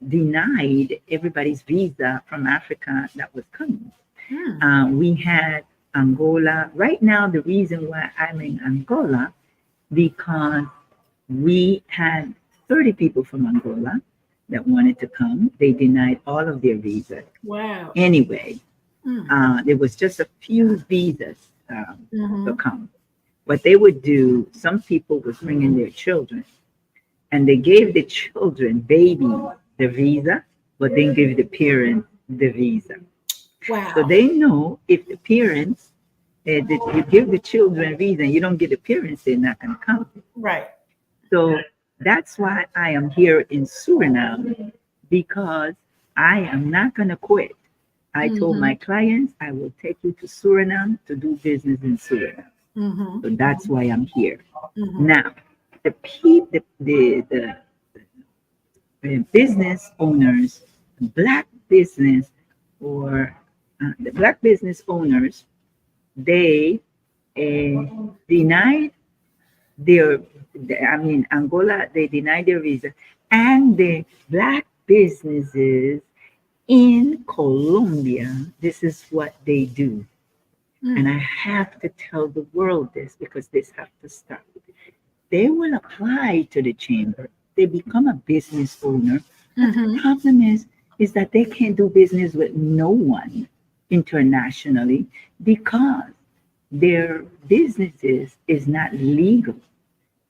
denied everybody's visa from Africa that was coming. We had Angola. Right now, the reason why I'm in Angola, because we had 30 people from Angola that wanted to come. They denied all of their visas. Wow. Anyway, there was just a few visas to come. What they would do, some people would bring in their children, and they gave the children, baby, the visa, but didn't give the parents the visa. Wow. So they know if the parents, that you give the children visa and you don't get the parents, they're not going to come. Right. So that's why I am here in Suriname, because I am not going to quit. I told my clients, I will take you to Suriname to do business in Suriname. So that's why I'm here. Now, the business owners, Black business, or the Black business owners, they denied Angola, they denied their visa, and the Black businesses in Colombia, this is what they do. And I have to tell the world this because this has to stop. They will apply to the chamber. They become a business owner. But the problem is that they can't do business with no one internationally because their businesses is not legal.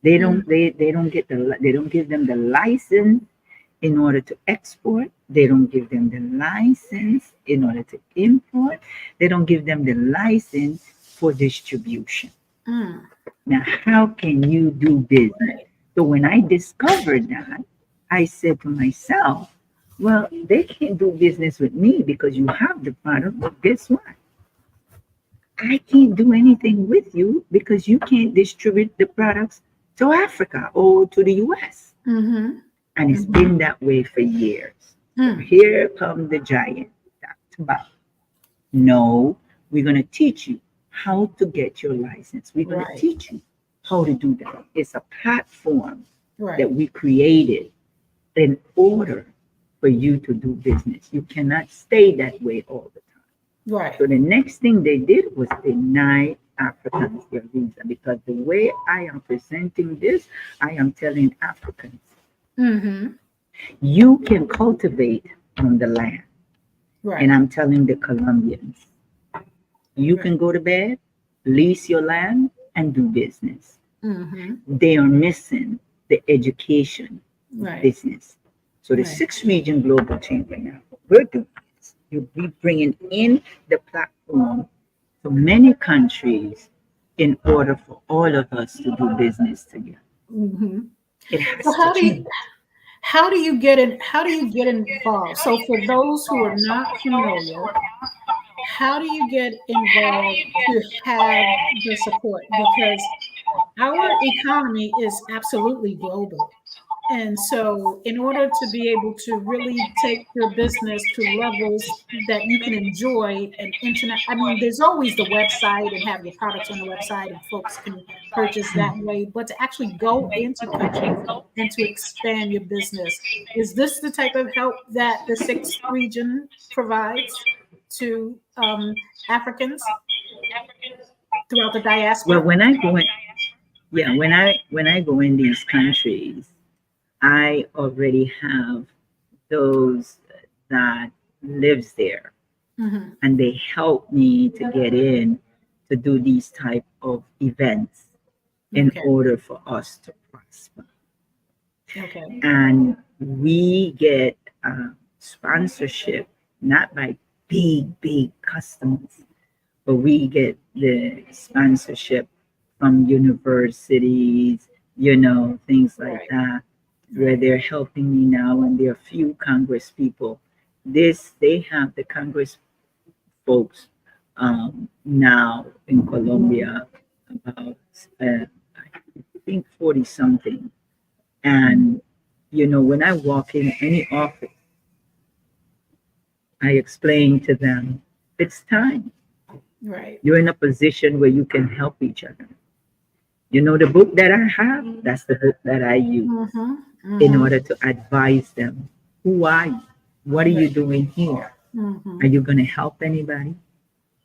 They don't give them the license in order to export. They don't give them the license in order to import. They don't give them the license for distribution. Now, how can you do business? So when I discovered that, I said to myself, well, they can't do business with me because you have the product, but guess what? I can't do anything with you because you can't distribute the products to Africa or to the US. And it's been that way for years. So here comes the giant, Dr. Bob. No, we're going to teach you how to get your license. We're going to teach you how to do that. It's a platform that we created in order for you to do business. You cannot stay that way all the time. Right. So the next thing they did was deny Africans their visa, because the way I am presenting this, I am telling Africans, you can cultivate on the land. And I'm telling the Colombians, you can go to bed lease your land and do business. Mm-hmm. They are missing the education Right. business. So the Right. 6 region global chamber now, what we're doing is you'll be bringing in the platform to many countries in order for all of us to do business together. Mm-hmm. It So has to change. how do you get in? How do you get involved? So for those who are not familiar, how do you get involved to have the support? Because our economy is absolutely global. And so, in order to be able to really take your business to levels that you can enjoy an internet, I mean, there's always the website and have your products on the website and folks can purchase that way. But to actually go into countries and to expand your business, is this the type of help that the sixth region provides to Africans throughout the Well, diaspora? when I go in, yeah, when I go in these countries, I already have those that lives there, Hmm. and they help me to get in to do these type of events in Okay. order for us to prosper. Okay. And we get sponsorship not by big customers, but we get the sponsorship from universities, things like Right. that, where Right. they're helping me now, and there are few Congress people. This they have the Congress folks now in Colombia, about I think 40 something. And when I walk in any office, I explain to them, it's time. Right. You're in a position where you can help each other. The book that I have, that's the book that I use Mm-hmm. in Mm-hmm. order to advise them. Who are you? What are you Right. doing here? Mm-hmm. Are you going to help anybody?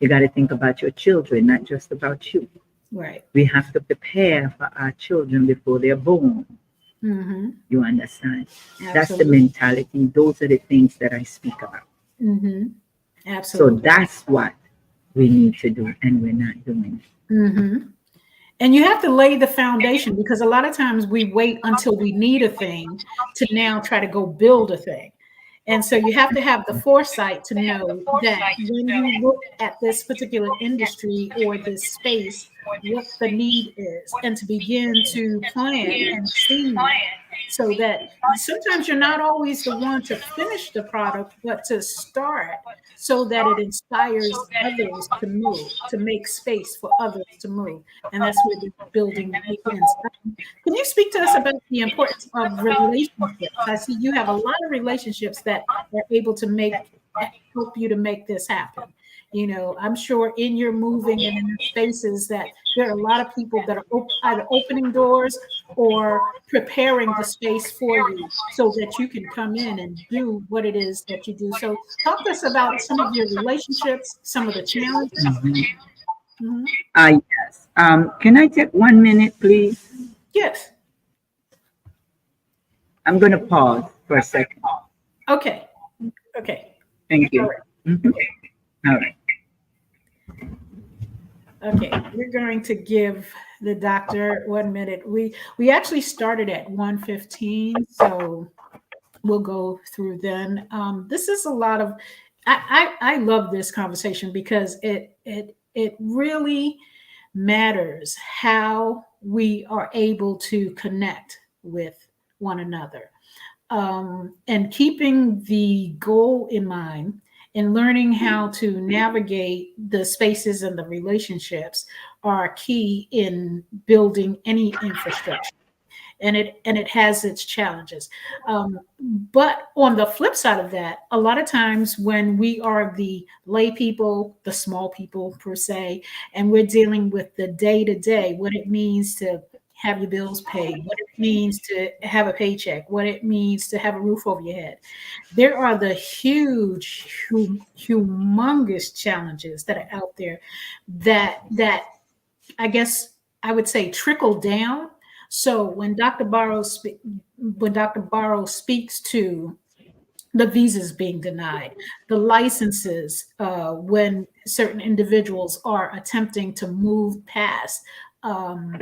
You got to think about your children, not just about you. Right. We have to prepare for our children before they're born. Mm-hmm. You understand? That's the Absolutely. mentality. Those are the things that I speak about. Mm-hmm. So Absolutely. that's what we need to do, and we're not doing Mm-hmm. And you have to lay the foundation because a lot of times we wait until we need a thing to now try to go build a thing. And so you have to have the foresight to know that when you look at this particular industry or this space, what the need is, and to begin to plan and see so that sometimes you're not always the one to finish the product, but to start so that it inspires others to move, to make space for others to move. And that's where the building begins. Can you speak to us about the importance of relationships? I see you have a lot of relationships that are able to help you to make this happen. I'm sure in your moving and in the spaces that there are a lot of people that are either opening doors or preparing the space for you so that you can come in and do what it is that you do. So talk to us about some of your relationships, some of the challenges. it. Mhm. Yes. Can I take 1 minute, please? Yes. I'm going to pause for a second. Okay. Okay. Thank All you. right. Mhm. All right. Okay, we're going to give the doctor 1 minute. We actually started at 1:15, so we'll go through then. This is a lot of I love this conversation because it really matters how we are able to connect with one another, and keeping the goal in mind and learning how to navigate the spaces and the relationships are key in building any infrastructure, and it has its challenges. But on the flip side of that, a lot of times when we are the lay people, the small people per se, and we're dealing with the day to day, what it means to have your bills paid, what it means to have a paycheck, what it means to have a roof over your head. There are the huge, humongous challenges that are out there that I guess I would say trickle down. So when Dr. Barrow speaks to the visas being denied, the licenses when certain individuals are attempting to move past um,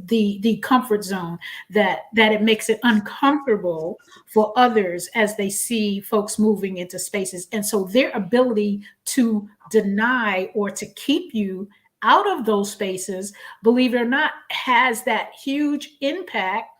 the comfort zone, that it makes it uncomfortable for others as they see folks moving into spaces. And so their ability to deny or to keep you out of those spaces, believe it or not, has that huge impact.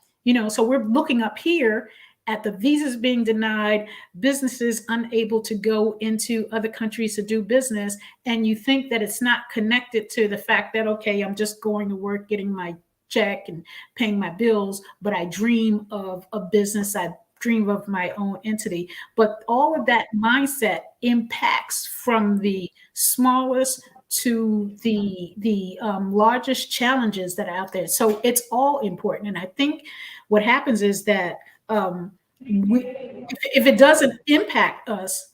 So we're looking up here at the visas being denied, businesses unable to go into other countries to do business, and you think that it's not connected to the fact that, okay, I'm just going to work, getting my check and paying my bills, but I dream of a business, I dream of my own entity. But all of that mindset impacts from the smallest to the largest challenges that are out there. So it's all important. And I think what happens is that if it doesn't impact us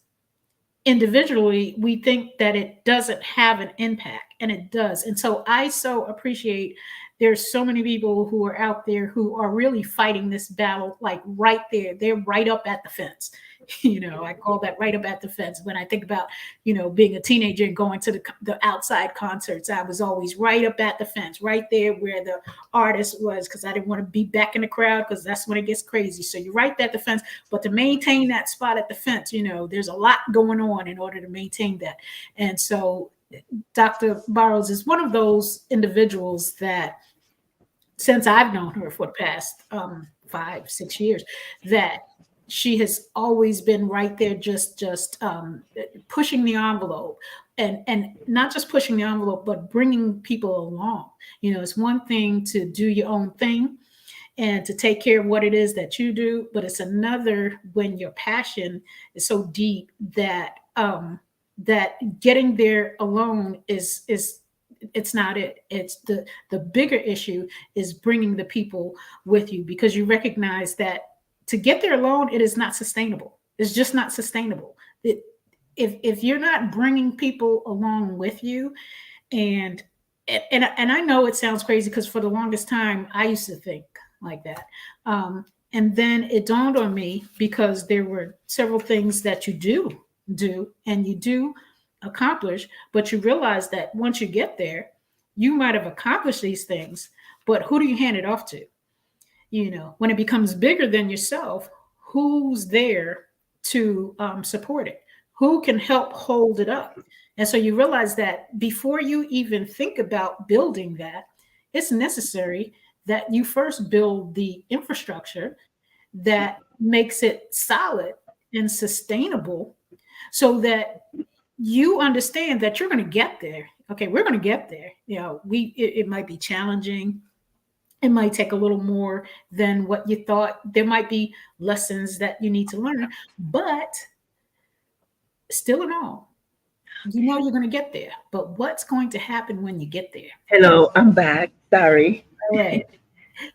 individually, we think that it doesn't have an impact, and it does. And so I so appreciate there's so many people who are out there who are really fighting this battle, like right there. They're right up at the fence. I call that right up at the fence. When I think about, being a teenager and going to the outside concerts, I was always right up at the fence, right there where the artist was, because I didn't want to be back in the crowd, because that's when it gets crazy. So you're right at the fence, but to maintain that spot at the fence, there's a lot going on in order to maintain that. And so Dr. Barrows is one of those individuals that, since I've known her for the past 5-6 years, that she has always been right there, just pushing the envelope, and not just pushing the envelope, but bringing people along. It's one thing to do your own thing and to take care of what it is that you do, but it's another when your passion is so deep that that getting there alone is it's not it. It's the bigger issue is bringing the people with you, because you recognize that to get there alone, it is not sustainable. It's just not sustainable. If you're not bringing people along with you, and I know it sounds crazy, because for the longest time I used to think like that. And then it dawned on me, because there were several things that you do and you do accomplish, but you realize that once you get there, you might have accomplished these things, but who do you hand it off to? When it becomes bigger than yourself, who's there to support it? Who can help hold it up? And so you realize that before you even think about building that, it's necessary that you first build the infrastructure that makes it solid and sustainable, so that you understand that you're going to get there. Okay, we're going to get there. It might be challenging. It might take a little more than what you thought. There might be lessons that you need to learn, but still in all, you're going to get there. But what's going to happen when you get there? Hello, I'm back. Sorry. All right.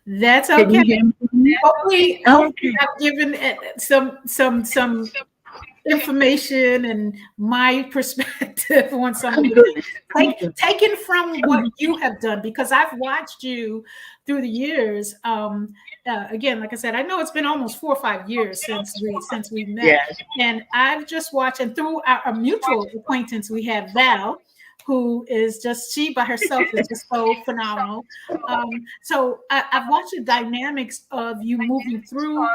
That's Can okay. you hear me? Hopefully Okay. I've given some information and my perspective on some of I'm the good. I'm things good. taken from what you have done, because I've watched you through the years. Again, like I said, I know it's been almost 4 or 5 years since we met, Yes. and I've just watched. And through our mutual acquaintance, we have Val, who is just, she by herself is just so phenomenal. So I've watched the dynamics of you moving through.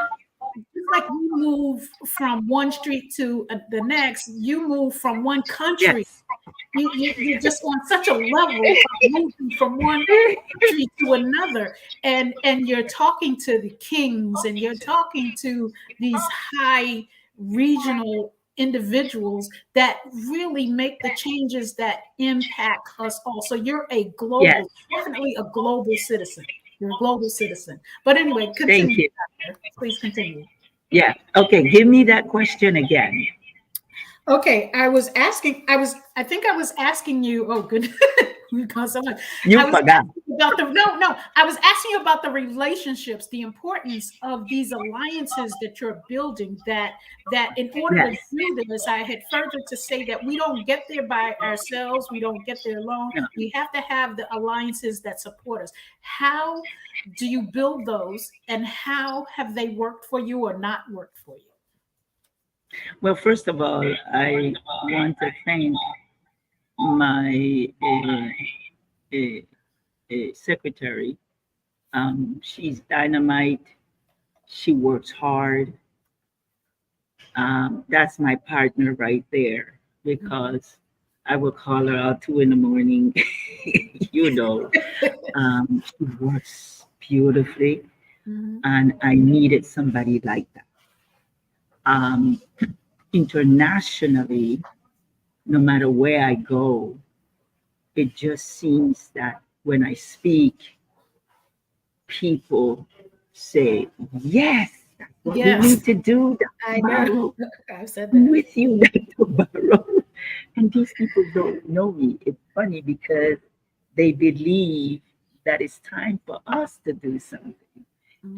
It's like you move from one street to the next. You move from one country. Yes. You're just on such a level of moving from one country to another, and you're talking to the kings, and you're talking to these high regional individuals that really make the changes that impact us all. So you're Yes. definitely a global citizen. You're a global citizen. But anyway, Thank continue, you. Doctor. Please continue. Yeah. Okay. Give me that question again. Okay, I think I was asking you, oh good, you got so much. I You was forgot. asking about no, I was asking you about the relationships, the importance of these alliances that you're building, that in order to Yes. do this, I had further to say that we don't get there by ourselves, we don't get there alone. No. We have to have the alliances that support us. How do you build those, and how have they worked for you or not worked for you? Well, first of all, I want to thank my uh, secretary. She's dynamite. She works hard. That's my partner right there because I will call her out 2 in the morning. you know, she works beautifully, Mhm. and I needed somebody like that. Um, Internationally, no matter where I go, it just seems that when I speak, people say, yes, that's what we Yes, need to do, I Dr. know. Barrow. I've said I'm that. with you, Dr. Barrow. And these people don't know me. It's funny because they believe that it's time for us to do something.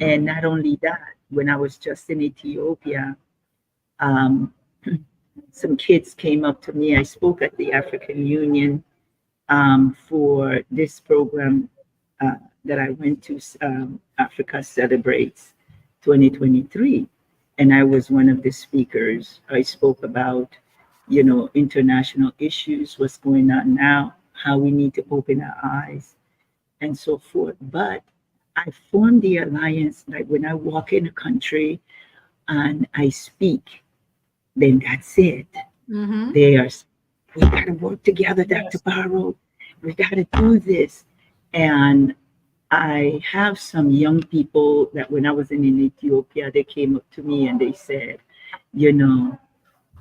And Mhm. not only that, when I was just in Ethiopia, um, some kids came up to me. I spoke at the African Union for this program uh, that I went to, Africa Celebrates 2023. And I was one of the speakers. I spoke about, international issues, what's going on now, how we need to open our eyes, and so forth. But I formed the alliance, like when I walk in a country and I speak, then that's it. Mhm. There's, we got to work together, Dr. Yes. Barrow. We got to do this. And I have some young people that when I was in Ethiopia, they came up to me and they said, you know,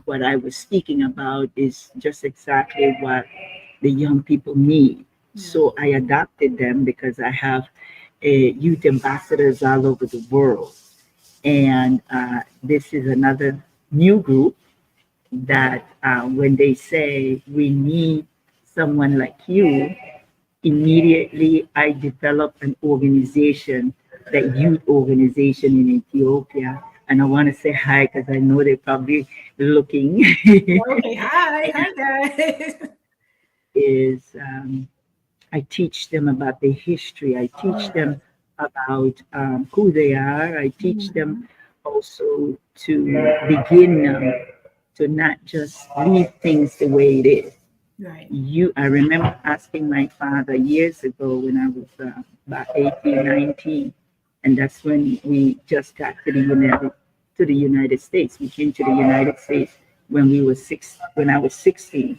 what I was speaking about is just exactly what the young people need. Yeah. So I adopted them because I have youth ambassadors all over the world. And this is another new group that when they say we need someone like you, immediately I developed an organization, that youth organization in Ethiopia. And I want to say hi because I know they're probably looking. Okay. Hi. Hi, guys. is I teach them about their history. I teach Yes. them about who they are. I teach them Mhm. also to begin to not just leave things the way it is. Right. I remember asking my father years ago when I was about 18, 19, and that's when we just got to the United States. We came to the United States when I was 16,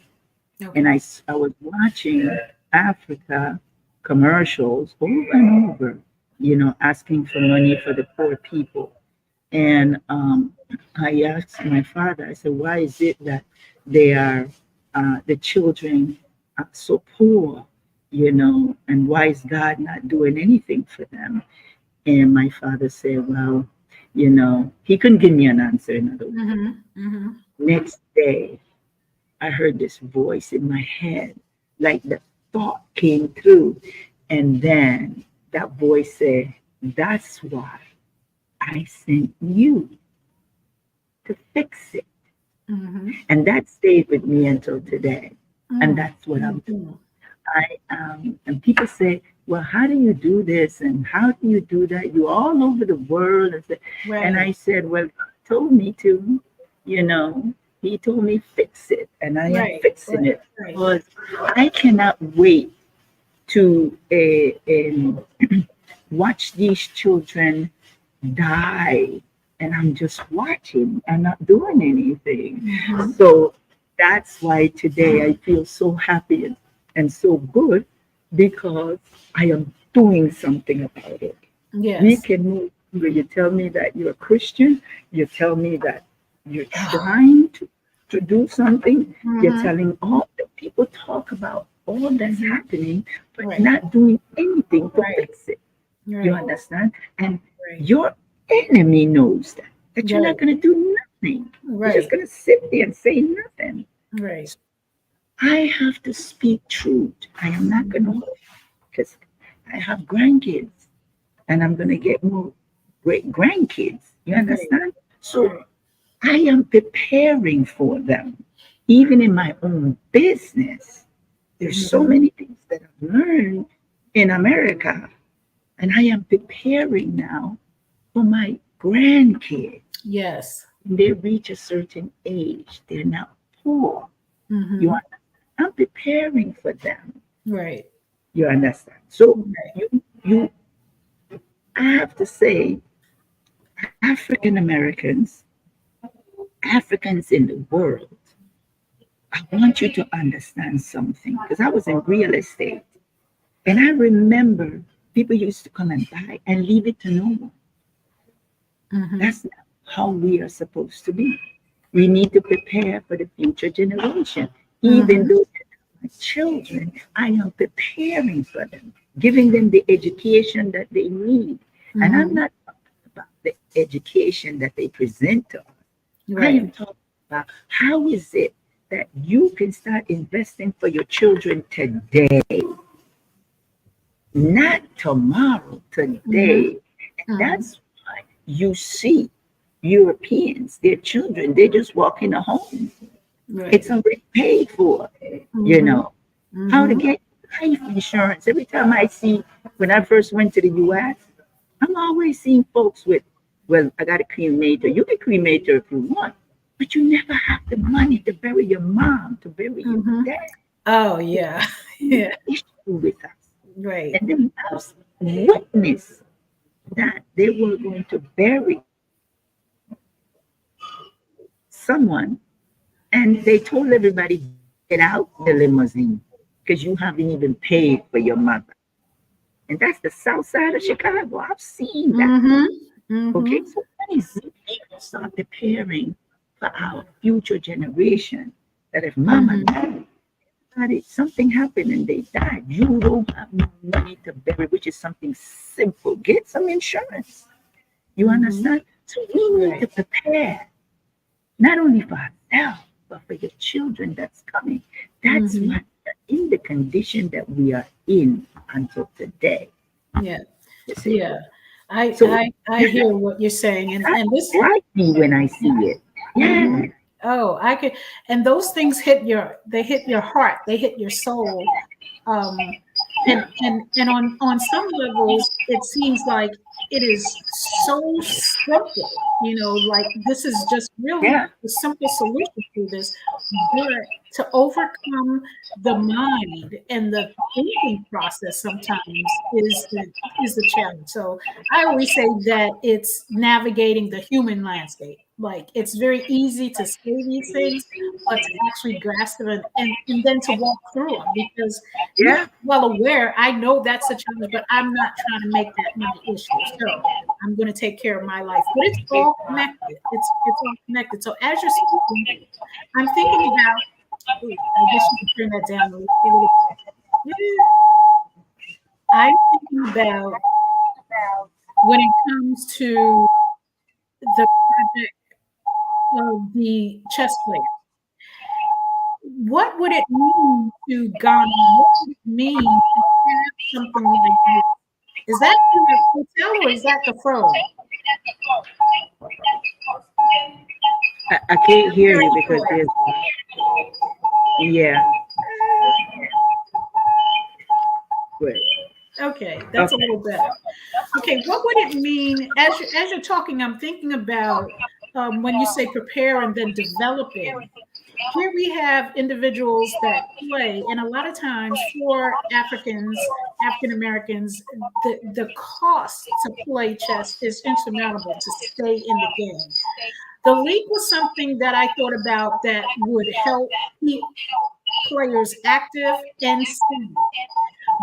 and Okay. I was watching Africa commercials over and over, asking for money for the poor people. And I asked my father, I said, why is it that they are, the children are so poor, and why is God not doing anything for them? And my father said, well, he couldn't give me an answer, in other words. Mhm. Mhm. Next day, I heard this voice in my head, like the thought came through. And then that voice said, that's why I sent you to fix it. Mhm. And that stayed with me until today. And Mm. that's what I'm doing. Mhm. And people say, well, how do you do this? And how do you do that? You're all over the world. And Right. I said, well, God told me to, you know, he told me fix it. And I am Right. fixing Right. it Right. because I cannot wait to watch these children die, and I'm just watching and not doing anything. Mhm. So that's why today I feel so happy and so good because I am doing something about it. We Yes. can move. You tell me that you're a Christian, you tell me that you're trying to do something, you're Mhm. telling all the people talk about all that's Mhm. happening, but Right. not doing anything to Right. fix it. You Right. understand? And Right. your enemy knows that you're not Right. going to do nothing. You're just Right. going to sit there and say nothing. Right. I have to speak truth. I am not going Mhm. to, because I have grandkids and I'm going to get more great grandkids. You Right. understand? So Right. I am preparing for them. Even in my own business, there's so Mhm. many things that I've learned in America, and I am preparing now for my grandkids. Yes. when they reach a certain age, they're not poor. You Mm-hmm. are, I'm preparing for them. Right. You understand? So Right. you I have to say, African Americans, Africans in the world, I want you to understand something because I was in real estate and I remember people used to come and buy and leave it to no one. Mm-hmm. That's not how we are supposed to be. We need to prepare for the future generation. Even Mm-hmm. though they're my children, I am preparing for them, giving them the education that they need. And I'm Mm-hmm. not talking about the education that they present to us. I Right. am talking about how is it that you can start investing for your children today, not tomorrow, Mm-hmm. today. And Mm-hmm. that's why you see Europeans, their children, they just walk in a home. Right. It's already paid for, you Mm-hmm. know. How to Mm-hmm. get life insurance. Every time I see, when I first went to the US, I'm always seeing folks with, well, I got a cremator. You can cremate her if you want, but you never have the money to bury your mom, to bury your Mm-hmm. dad. Oh yeah. Yeah. Issue with us. Right. And then I was witness that they were going to bury someone and they told everybody, get out the limousine because you haven't even paid for your mother. And that's the south side of Chicago. I've seen that. Mm-hmm. Mm-hmm. Okay, so that is we start preparing for our future generation. That if mama Mm-hmm. died, something happened and they died, you don't have no money to bury, which is something simple. Get some insurance. You Mm-hmm. understand? So we need to Right. prepare not only for ourselves, but for your children that's coming. That's Mm-hmm. why we're in the condition that we are in until today. Yeah. You see. Yeah. I So I I hear what you're saying, that and this. strikes me when I see it. Mm-hmm. Yeah. Oh, I could, and those things hit your heart, they hit your soul. Um, and on some levels, it seems like it is so simple. Like this is just really Yeah. a simple solution to this, but to overcome the mind and the thinking process sometimes is the challenge. So I always say that it's navigating the human landscape. Like it's very easy to say these things, but to actually grasp them and then to walk through them because you're Yeah. well aware. I know that's a challenge, but I'm not trying to make that my issue. So I'm going to take care of my life. But it's all connected. It's all connected. So as you're speaking, I'm thinking about. Ooh, I guess you can turn that down a little bit. Yeah. I'm thinking about when it comes to the project of the chess player. What would it mean to Ghana? What would it mean to have something like this? Is that the hotel or is that the throne? I can't I'm hear hearing you the because throne. there's, yeah. Good. Okay, that's a Okay. little better. Okay, what would it mean as you're talking? I'm thinking about when you say prepare and then developing. Here we have individuals that play, and a lot of times for African Americans, the cost to play chess is insurmountable to stay in the game. The league was something that I thought about that would help keep players active and safe,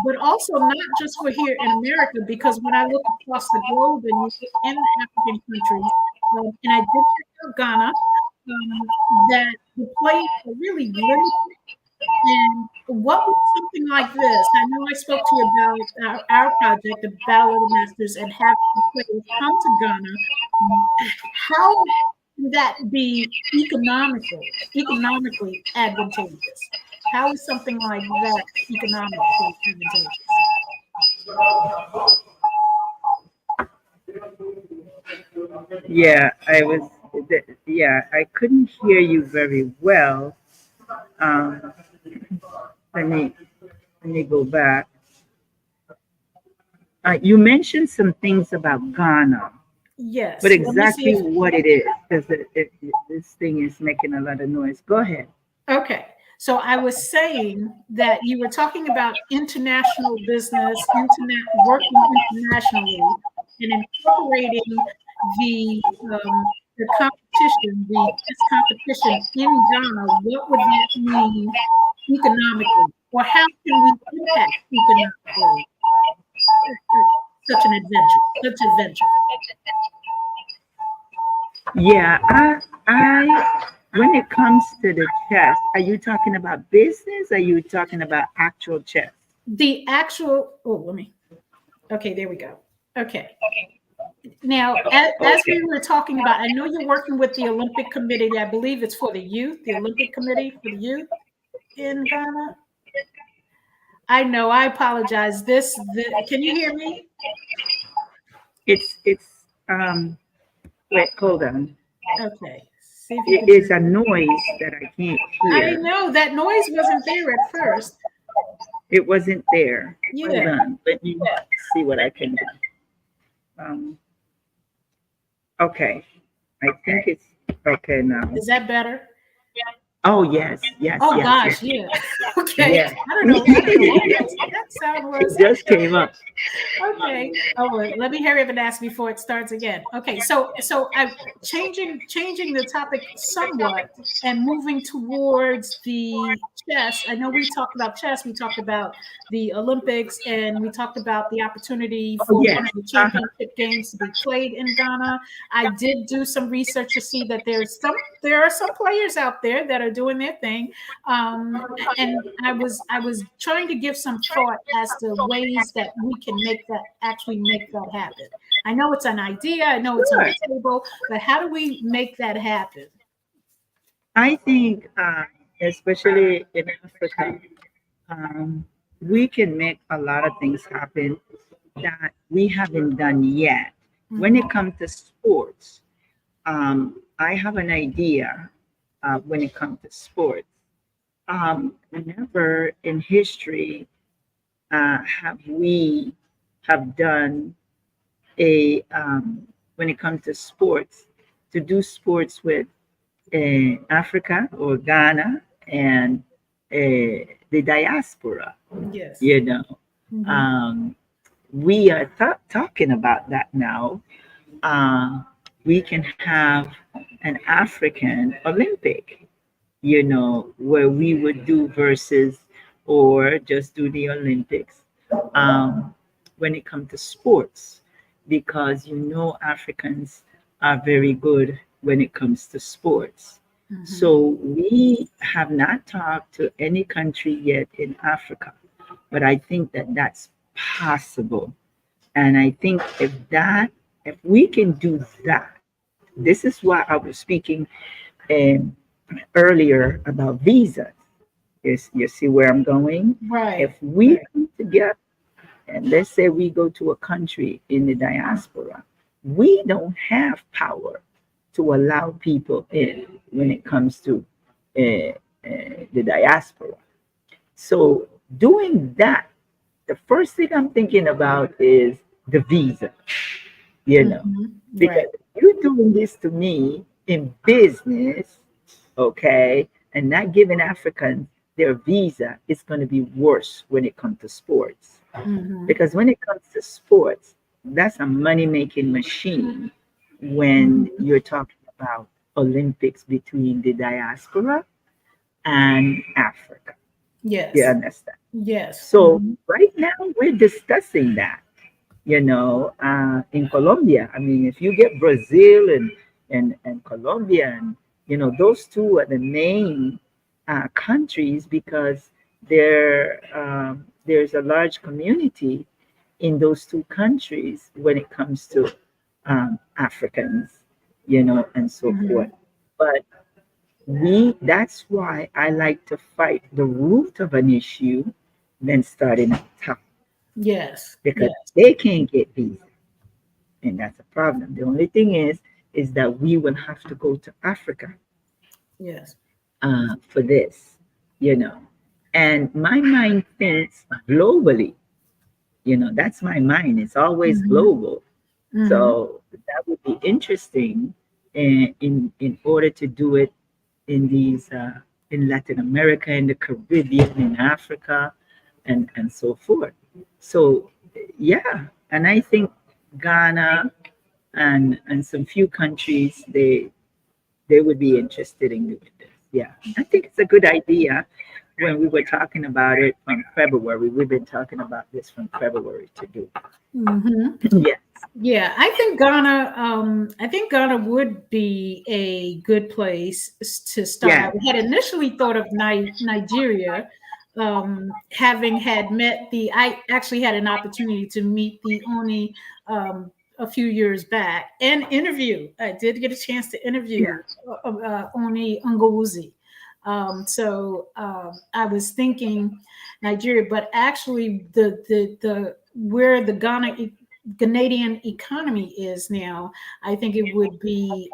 but also not just for here in America, because when I look across the globe and you look in the African countries, and I did check out Ghana, that the players are really limited. And what would something like this? I know I spoke to you about our project, the Battle of the Masters, and having the players come to Ghana. How can that be economically advantageous? How is something like that economically advantageous? Yeah, yeah, I couldn't hear you very well. Um, let me let me go back. You mentioned some things about Ghana. Yes. but Let me see exactly if. what it is, because this thing is making a lot of noise. Go ahead. Okay. So I was saying that you were talking about international business, internet working internationally, and incorporating the the competition, the chess competition in Ghana. What would that mean economically, or how can we impact economically such an adventure, such adventure? Yeah, when it comes to the chess, are you talking about business? Are you talking about actual chess? The actual. Oh, let me. Okay, there we go. Okay. Now, as Okay. we were talking about, I know you're working with the Olympic Committee. I believe it's for the youth, the Olympic Committee for the youth in Ghana. I know. I apologize. Can you hear me? It's wait, hold on. Okay. See if you It can is hear a me. noise that I can't I hear. know that noise wasn't there at first. It wasn't there. Hold Yeah. on. Let me see what I can do. Um, okay. I think it's okay now. Is that better? Oh yes, yes, Oh yes, gosh, yes, yeah. Okay. yes. I don't know. I don't know what that sound It was. just came up. Okay. Oh, well, let me hurry up and ask before it starts again. Okay. So I'm changing the topic somewhat and moving towards the chess. I know we talked about chess. We talked about the Olympics, and we talked about the opportunity Oh for one yes. of the Uh-huh. championship games to be played in Ghana. I did do some research to see that there are some players out there that are doing their thing, and I was trying to give some thought as to ways that we can make that happen. I know it's an idea, I know it's on Sure. the table, but how do we make that happen? I think, especially in Africa, um, we can make a lot of things happen that we haven't done yet. When Mhm. it comes to sports, I have an idea when it comes to sports. Never in history have we have done a when it comes to sports to do sports with Africa or Ghana and the diaspora. Yes. You know, Hmm. um, we are talking about that now. Uh, we can have an African Olympic, where we would do versus or just do the Olympics um, when it comes to sports, because Africans are very good when it comes to sports. Hmm. So we have not talked to any country yet in Africa, but I think that that's possible. And I think if we can do that, this is why I was speaking um, earlier about visas. You see where I'm going? If Right. we Right. come together and let's say we go to a country in the diaspora, we don't have power to allow people in when it comes to the diaspora. So doing that, the first thing I'm thinking about is the visa, you know, Hmm. because Right. you're doing this to me in business, okay, and not giving Africans their visa, it's going to be worse when it comes to sports. Hmm. Because when it comes to sports, that's a money making machine when Hmm. you're talking about Olympics between the diaspora and Africa. You Yes. understand? Yes. So Hmm. right now we're discussing that, in Colombia. I mean, if you get Brazil and Colombia, and those two are the main countries because there's a large community in those two countries when it comes to Africans, and so forth. Hmm. But that's why I like to fight the root of an issue than starting at the top, Yes. because Yes. they can't get visas, and that's a problem. The only thing is that we will have to go to Africa Yes. for this, you know. And my mind thinks globally. That's my mind. It's always Hmm. global. Mm-hmm. So that would be interesting in order to do it in these in Latin America, in the Caribbean, in Africa, and so forth. So yeah, and I think Ghana and some few countries they would be interested in doing this. Yeah, I think it's a good idea. When we were talking about it from February, we've been talking about this from February to do. Mm-hmm. Yeah, Yeah, I think Ghana would be a good place to start. I yeah, had initially thought of Nigeria, having had met I actually had an opportunity to meet the Oni a few years back and interview. I did get a chance to yeah, interview Oni Ngawuzi. I was thinking Nigeria, but actually the where the Canadian economy is now, I think it would be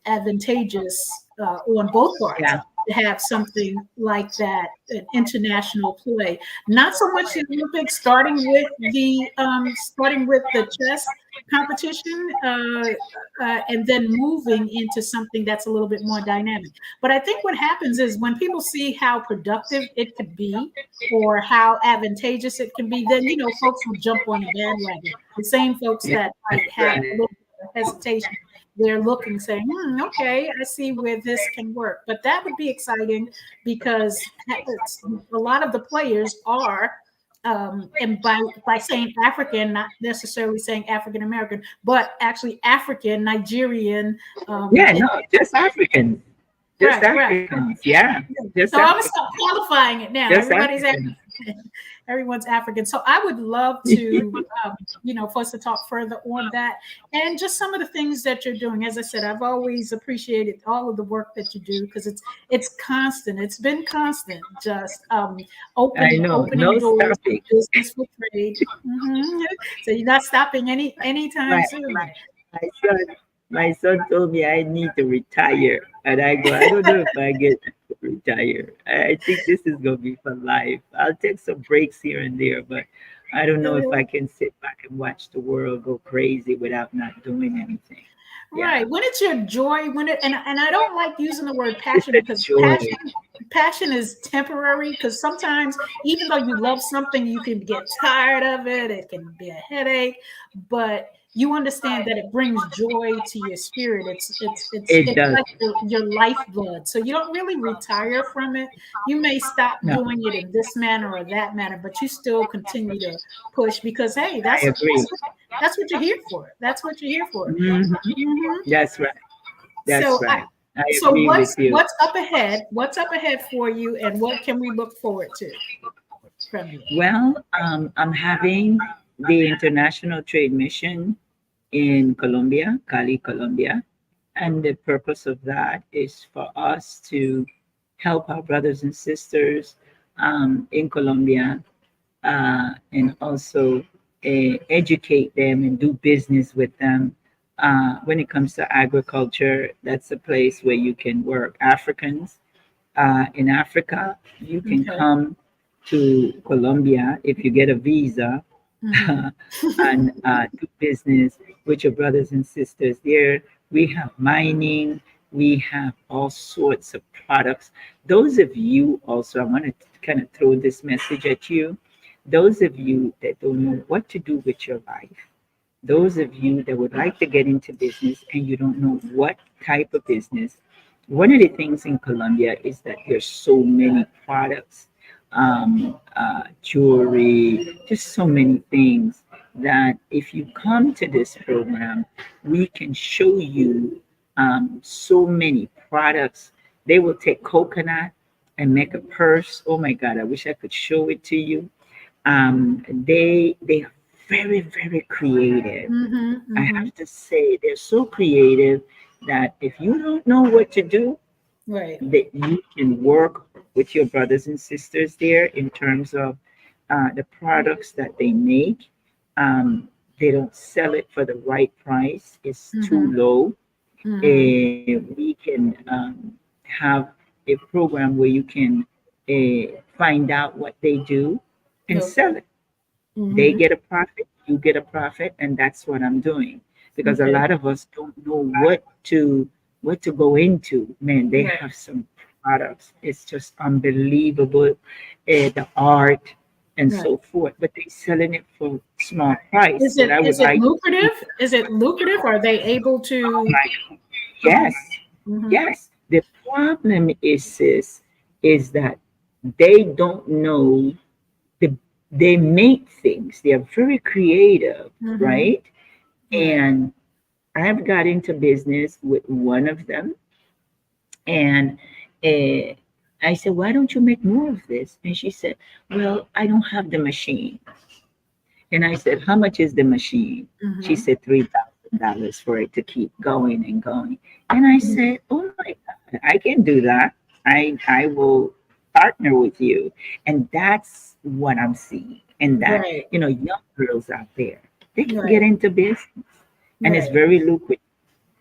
advantageous on both parts yeah. to have something like that, an international play. Not so much the Olympics, starting with the chess competition, and then moving into something that's a little bit more dynamic. But I think what happens is when people see how productive it could be or how advantageous it can be, then folks will jump on the bandwagon. The same folks Yeah, that might that's have a right. little bit of hesitation, they're looking, saying, okay, I see where this can work. But that would be exciting because a lot of the players are, and by saying African, not necessarily saying African American, but actually African, Nigerian. Yeah, And, no, just Africans. Just right, right. Africans. Yeah, just So I'm gonna Africans. start qualifying it now. Just Everybody's Africans. African. Everyone's African. So I would love to, for us to talk further on that and just some of the things that you're doing. As I said, I've always appreciated all of the work that you do because it's constant. It's been constant. Just I know, opening no doors for stopping. business, for trade. So you're not stopping anytime My, soon. my son, my son told me I need to retire, and I go, I don't know if I get to retire. I think this is gonna be for life. I'll take some breaks here and there, but I don't know if I can sit back and watch the world go crazy without not doing anything. Yeah, Right. When it's your joy, and I don't like using the word it's passion a because joy. passion is temporary because sometimes even though you love something, you can get tired of it. It can be a headache, but you understand that it brings joy to your spirit. It It's does. like your lifeblood. So you don't really retire from it. You may stop No, doing it in this manner or that manner, but you still continue to push because hey, I agree. that's what you're here for. That's what you're here for. Mhm. Mhm. That's right. That's So, right. I so agree with you. what's up ahead? What's up ahead for you, and what can we look forward to from you? Well, I'm having the International Trade Mission in Colombia, Cali, Colombia. And the purpose of that is for us to help our brothers and sisters in Colombia and also educate them and do business with them. When it comes to agriculture, that's a place where you can work. Africans in Africa, you can Okay. come to Colombia if you get a visa Hmm. and do business with your brothers and sisters there. We have mining, we have all sorts of products. Those of you also, I want to kind of throw this message at you. Those of you that don't know what to do with your life, those of you that would like to get into business and you don't know what type of business, one of the things in Colombia is that there's so many products, jewelry, just so many things that if you come to this program, we can show you so many products. They will take coconut and make a purse. Oh my God, I wish I could show it to you. They are very creative. Hmm. I Hmm. have to say they're so creative that if you don't know what to do, Right. that you can work with your brothers and sisters there in terms of the products that they make. They don't sell it for the right price; it's too Hmm. low. Hmm. We can have a program where you can find out what they do and Okay. sell it. They Hmm. get a profit, you get a profit, and that's what I'm doing. because a Okay. lot of us don't know what to go into. Man, they Right. have some products. It's just unbelievable, the art and Right. so forth. But they're selling it for small price. What I would Is it like to see, lucrative? Is it lucrative? Are they able to? like, Okay. yes, Mm-hmm. yes. The problem is that they don't know the they make things. They are very creative, Mm-hmm. right? Right. And I've got into business with one of them, and uh, I said, "Why don't you make more of this?" And she said, "Well, I don't have the machine." And I said, "How much is the machine?" She Mm-hmm. said, $3,000 for it to keep going and going. And I said, "Oh my God, I can do that. I will partner with you." And that's what I'm seeing. And that, Right. young girls out there, they can get Right. into business, and it's Right. very lucrative,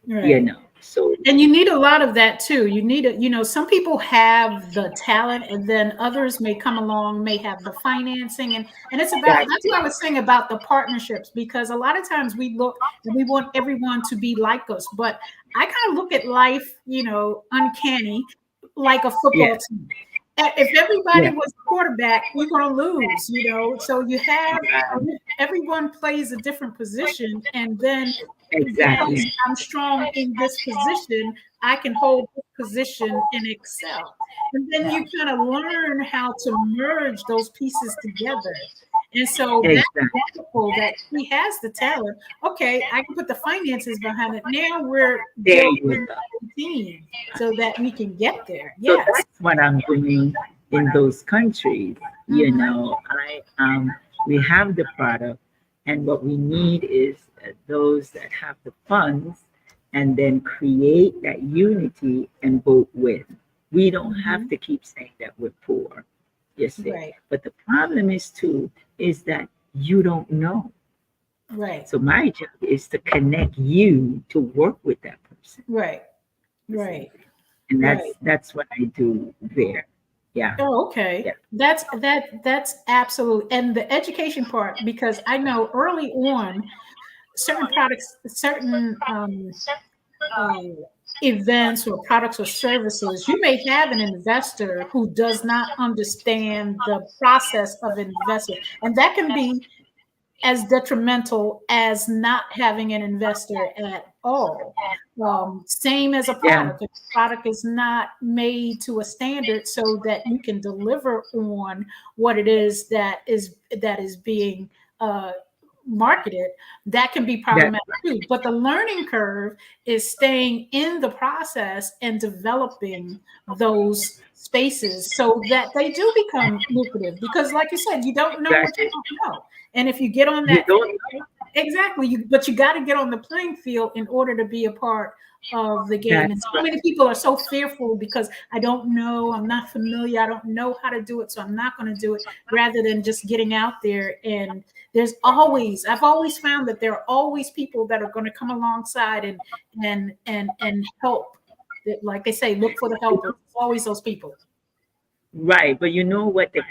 Right. So And you need a lot of that too. You need a, some people have the talent and then others may come along, may have the financing. And it's about, that, that's what I was saying about the partnerships, because a lot of times we look and we want everyone to be like us. But I kind of look at life, uncanny, like a yeah, football team. If everybody yeah, was quarterback, you're going to lose, So you have right, everyone plays a different position, and then yes, exactly, I'm strong in this position. I can hold this position and excel. And then you kind of learn how to merge those pieces together. And so that's exactly. wonderful that he has the talent. Okay, I can put the finances behind it. Now we're There building you go. a team so that we can get there. So Yes. that's what I'm doing in those countries. Hmm. I we have the product, and what we need is those that have the funds, and then create that unity and both win. We don't have Hmm. to keep saying that we're poor, you see. Right. But the problem is too is that you don't know. Right. So my job is to connect you to work with that person, Right. you see. Right. And Right. that's what I do there. Yeah, Oh, yeah, okay. That's absolute, and the education part, because I know early on certain products, certain uh, events or products or services, you may have an investor who does not understand the process of investment, and that can be as detrimental as not having an investor at all. Same as a yeah. product. If the product is not made to a standard so that you can deliver on what it is that is being uh, marketed, that can be That problematic too. But the learning curve is staying in the process and developing those spaces so that they do become lucrative. Because, like you said, you don't know what you exactly. don't know. And if you get on You that, don't exactly, but you got to get on the playing field in order to be a part of the game. And that's so right. many people are so fearful because I don't know, I'm not familiar, I don't know how to do it, so I'm not going to do it, rather than just getting out there. And I've always found that there are always people that are going to come alongside and help. Like they say, look for the helpers. It's always those people. Right, but you know what the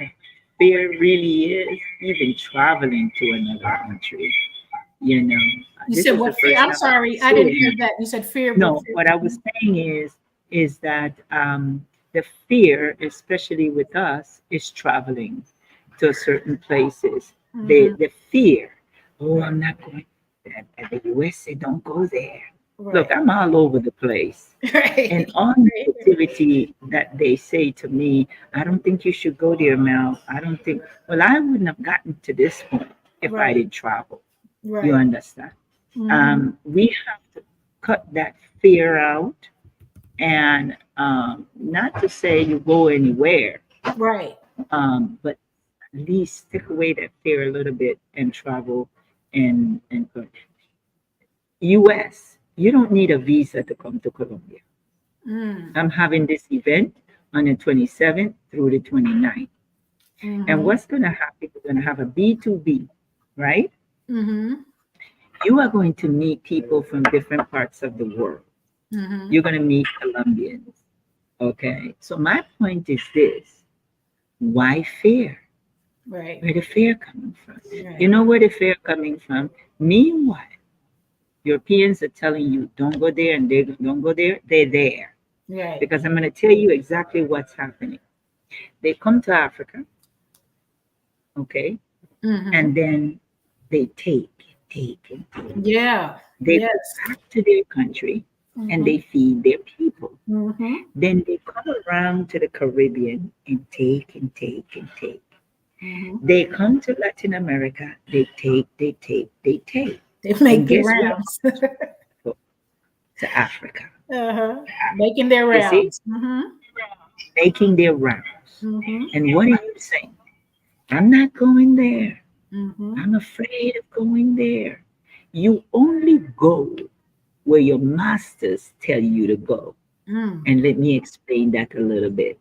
fear really is? Even traveling to another country. You This said is the what fear? first I'm time I'm sorry, I didn't hear saying. that. You said fear. What No, fear? what I was saying is that the fear, especially with us, is traveling to certain places. Mhm. The fear, oh, I'm not going. The USA, don't go there. Look, Right. I'm all over the place. And Right. all negativity that they say to me, I don't think you should go there, Mel. I don't think, well, I wouldn't have gotten to this point if I Right. didn't travel. You Right. understand? Hmm. We have to cut that fear out, and not to say you go anywhere, Right. but at least take away that fear a little bit and travel and go. US, you don't need a visa to come to Colombia. Mm. I'm having this event on the 27th through the 29th. And Hmm. what's going to happen? We're going to have a B2B, right? Hmm. You are going to meet people from different parts of the world. Hmm. You're going to meet Colombians. Okay. So my point is this: why fear? Right. Where the fear coming from? You Right. know where the fear coming from? Meanwhile, Europeans are telling you, don't go there and they don't go there. They're there. Right. Because I'm going to tell you exactly what's happening. They come to Africa, okay? Mm-hmm. And then they take, and take. Yeah. They go Yes. back to their country and Mm-hmm. they feed their people. Mm-hmm. Then they come around to the Caribbean and take and take and take. Mm-hmm. They come to Latin America, they take, they take, they take. They make And the guess where rounds. go? To Africa. Uh-huh. Making their You see? rounds. Mm-hmm. Making their rounds. Mm-hmm. And what are you saying? I'm not going there. Mm-hmm. I'm afraid of going there. You only go where your masters tell you to go. Mm. And let me explain that a little bit.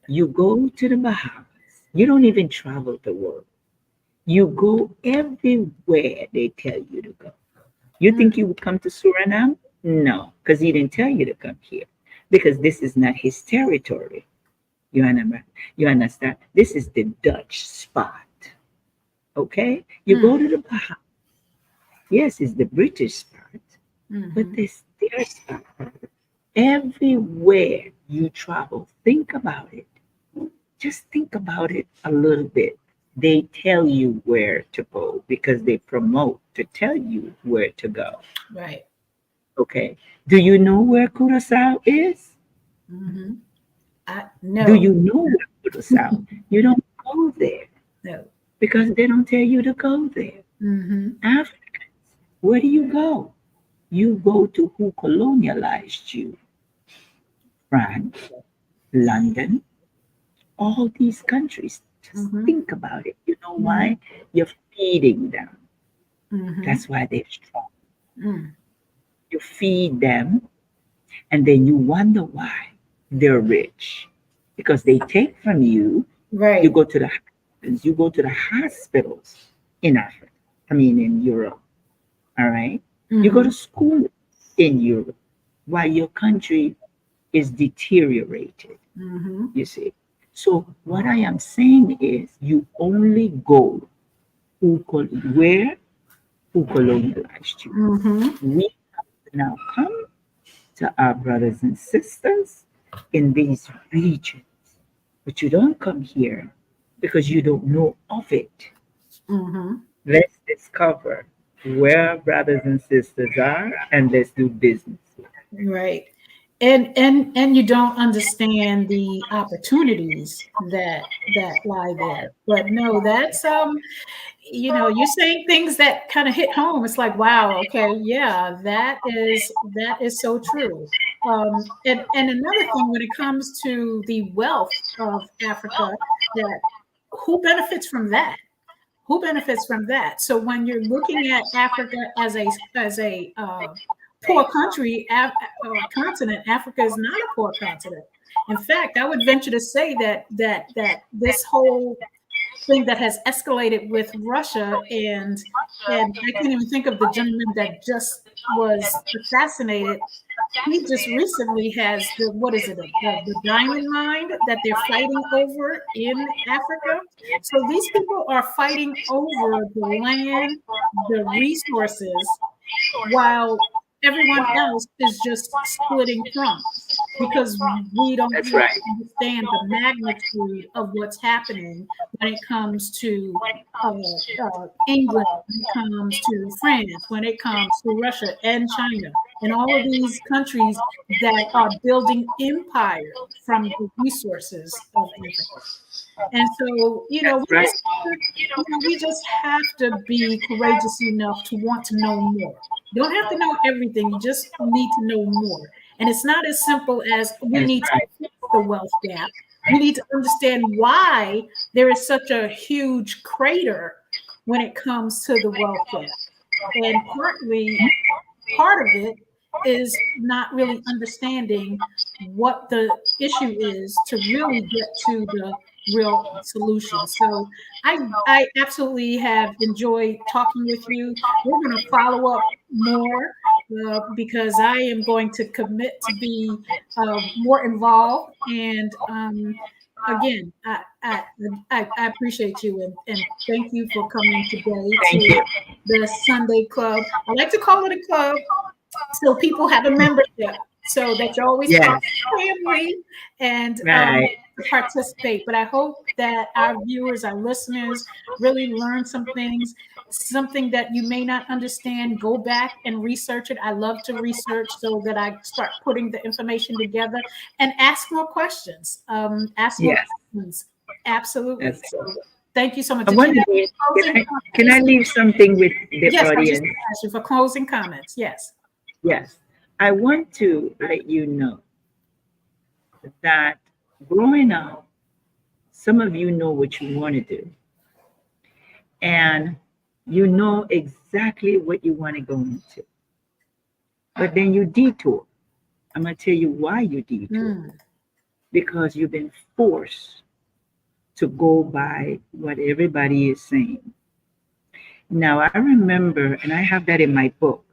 You go to the Bahamas. You don't even travel the world. You go everywhere they tell you to go. You Mm. think you would come to Suriname? No, because he didn't tell you to come here. Because this is not his territory. You understand? You understand? This is the Dutch spot. Okay? You Mm. go to the Bahamas. Yes, it's the British spot, but Mm-hmm. this their spot. Everywhere you travel, think about it. Just think about it a little bit. They tell you where to go because they promote to tell you where to go. Right. Okay. Do you know where Curacao is? Mm-hmm. Do No. you know where Curacao? You don't go there No. because they don't tell you to go there. Mm-hmm. Africans, where do you go? You go to who colonialized you. France, London, all these countries. Just Mm-hmm. think about it. You know Mm-hmm. why? You're feeding them. Mm-hmm. That's why they're strong. Mm. You feed them, and then you wonder why they're rich. Because they take from you, you Right. go to the you go to the hospitals in Africa. I mean in Europe. All right. You go Mm-hmm. to school in Europe while your country is deteriorated. Mm-hmm. You see. So what I am saying is you only go where who colonialized you. Mm-hmm. We have to now come to our brothers and sisters in these regions. But you don't come here because you don't know of it. Mm-hmm. Let's discover where our brothers and sisters are and let's do business. Right. And you don't understand the opportunities that lie there. But no, that's you're saying things that kind of hit home. It's like, wow, okay, yeah, that is so true. And another thing when it comes to the wealth of Africa, that who benefits from that? Who benefits from that? So when you're looking at Africa as a poor country, continent, Africa is not a poor continent. In fact, I would venture to say that this whole thing that has escalated with Russia and I can't even think of the gentleman that just was assassinated. He just recently has the what is it the diamond mine that they're fighting over in Africa. So these people are fighting over the land, the resources, while everyone else is just splitting crumbs because we don't That's really right. understand the magnitude of what's happening when it comes to England, when it comes to France, when it comes to Russia and China, and all of these countries that are building empire from the resources of Africa. And so, That's right. we just have to be courageous enough to want to know more. You don't have to know everything. You just need to know more. And it's not as simple as we That's need to right. fix the wealth gap. We need to understand why there is such a huge crater when it comes to the wealth gap. And part of it is not really understanding what the issue is to really get to the real solution. So I absolutely have enjoyed talking with you. We're going to follow up more because I am going to commit to be more involved and again, I appreciate you, and thank you for coming today Thank to you. the Sunday Club. I like to call it a club so people have a membership, so that you're always part Yes, of the family and right. to participate. But I hope that our viewers, our listeners, really learn some things. Something that you may not understand, go back and research it. I love to research so that I start putting the information together and ask more questions. Ask more Yes, questions. Absolutely. that's So true. thank you so much. I Did you wonder, have any closing can I comments? leave something with the Yes, I was just audience? going to ask you for closing comments. Yes. Yes. I want to let you know that growing up, some of you know what you want to do, and you know exactly what you want to go into. But then you detour. I'm going to tell you why you detour. Mm. Because you've been forced to go by what everybody is saying. Now, I remember, and I have that in my book,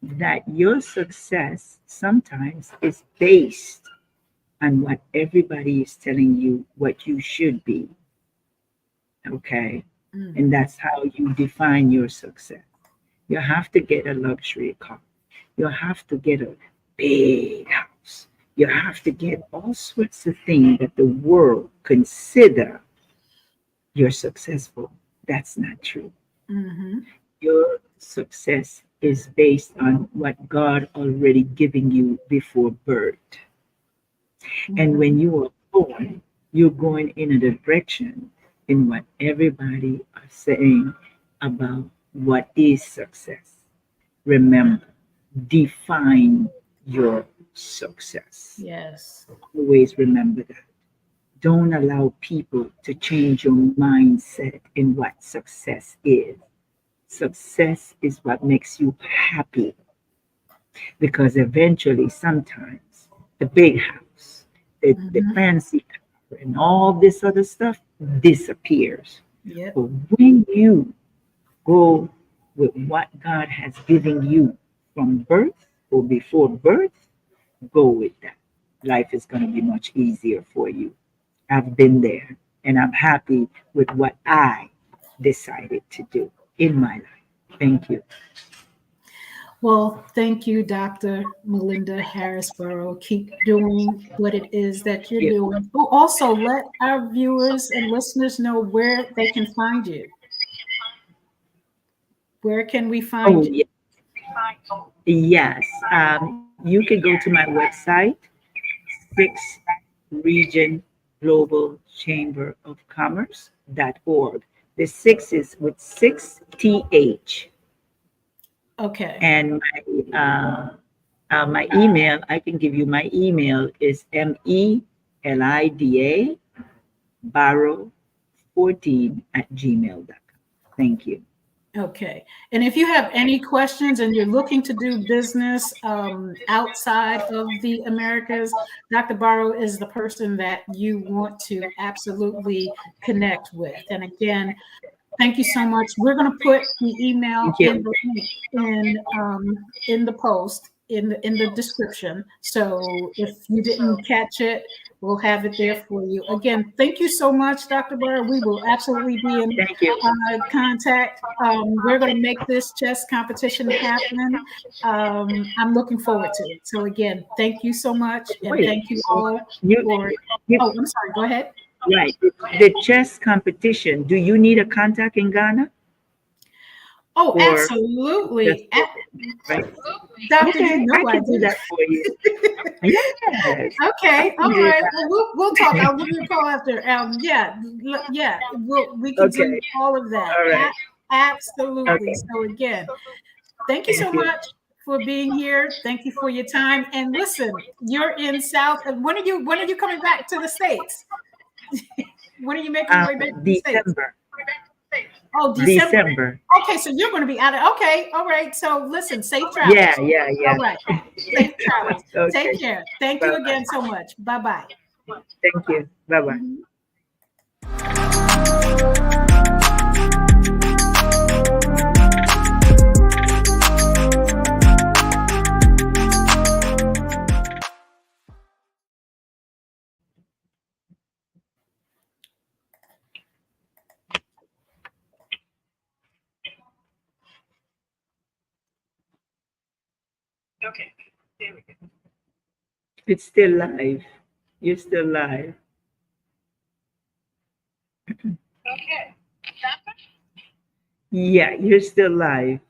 that your success sometimes is based on what everybody is telling you what you should be. Okay. Mm. And that's how you define your success. You have to get a luxury car. You have to get a big house. You have to get all sorts of things that the world consider you're successful. That's not true. Mm-hmm. Your success is based on what God already given you before birth. And when you are born, you're going in a direction in what everybody are saying about what is success. Remember, define your success. Yes. Always remember that. Don't allow people to change your mindset in what success is. Success is what makes you happy because eventually, sometimes, the big house, the Mm-hmm. fancy car, and all this other stuff disappears. Yep. But when you go with what God has given you from birth or before birth, go with that. Life is going to be much easier for you. I've been there and I'm happy with what I decided to do in my life. Thank you. Well, thank you, Dr. Melinda Harris Barrow. Keep doing what it is that you're Yeah. doing. Oh, also, let our viewers and listeners know where they can find you. Where can we find Oh, you? yeah. Yes. You can go to my website, Six Region Global Chamber of Commerce.org. The six is with six TH. Okay. And my email, I can give you my email is MELIDA Barrow 14 @gmail.com. Thank you. Okay. And if you have any questions and you're looking to do business outside of the Americas, Dr. Barrow is the person that you want to absolutely connect with. And again, thank you so much. We're going to put the email Thank in you. the link in the post in the description. So if you didn't catch it, we'll have it there for you. Again, thank you so much, Dr. Barr. We will absolutely be in Thank you. contact. We're going to make this chess competition happen. I'm looking forward to it. So again, thank you so much, and Wait, thank you all you, for. you Oh, I'm sorry. Go ahead. right. The chess competition, do you need a contact in Ghana Oh, or just absolutely. right? Doctor, you Okay, I know I can do do. that for you. Yes, I Okay, can all do right. that. Well, we'll talk. I'll give you a call after. Yeah, yeah. We can do Okay, all of that. all right. Absolutely. Okay, So again, thank you so thank you. much for being here. Thank you for your time. And listen, you're in South. When are you coming back to the States? When are you making your way back to the States? December, Oh, December. December. Okay, so you're going to be out of. Okay, all right. So listen, safe Yeah, travels. yeah, All yeah. right, safe travels. Take Okay, care. Thank you bye again so much. Bye bye. bye. Thank you. Bye bye. Okay, there we go. It's still live. You're still live. Okay. Yeah, you're still live.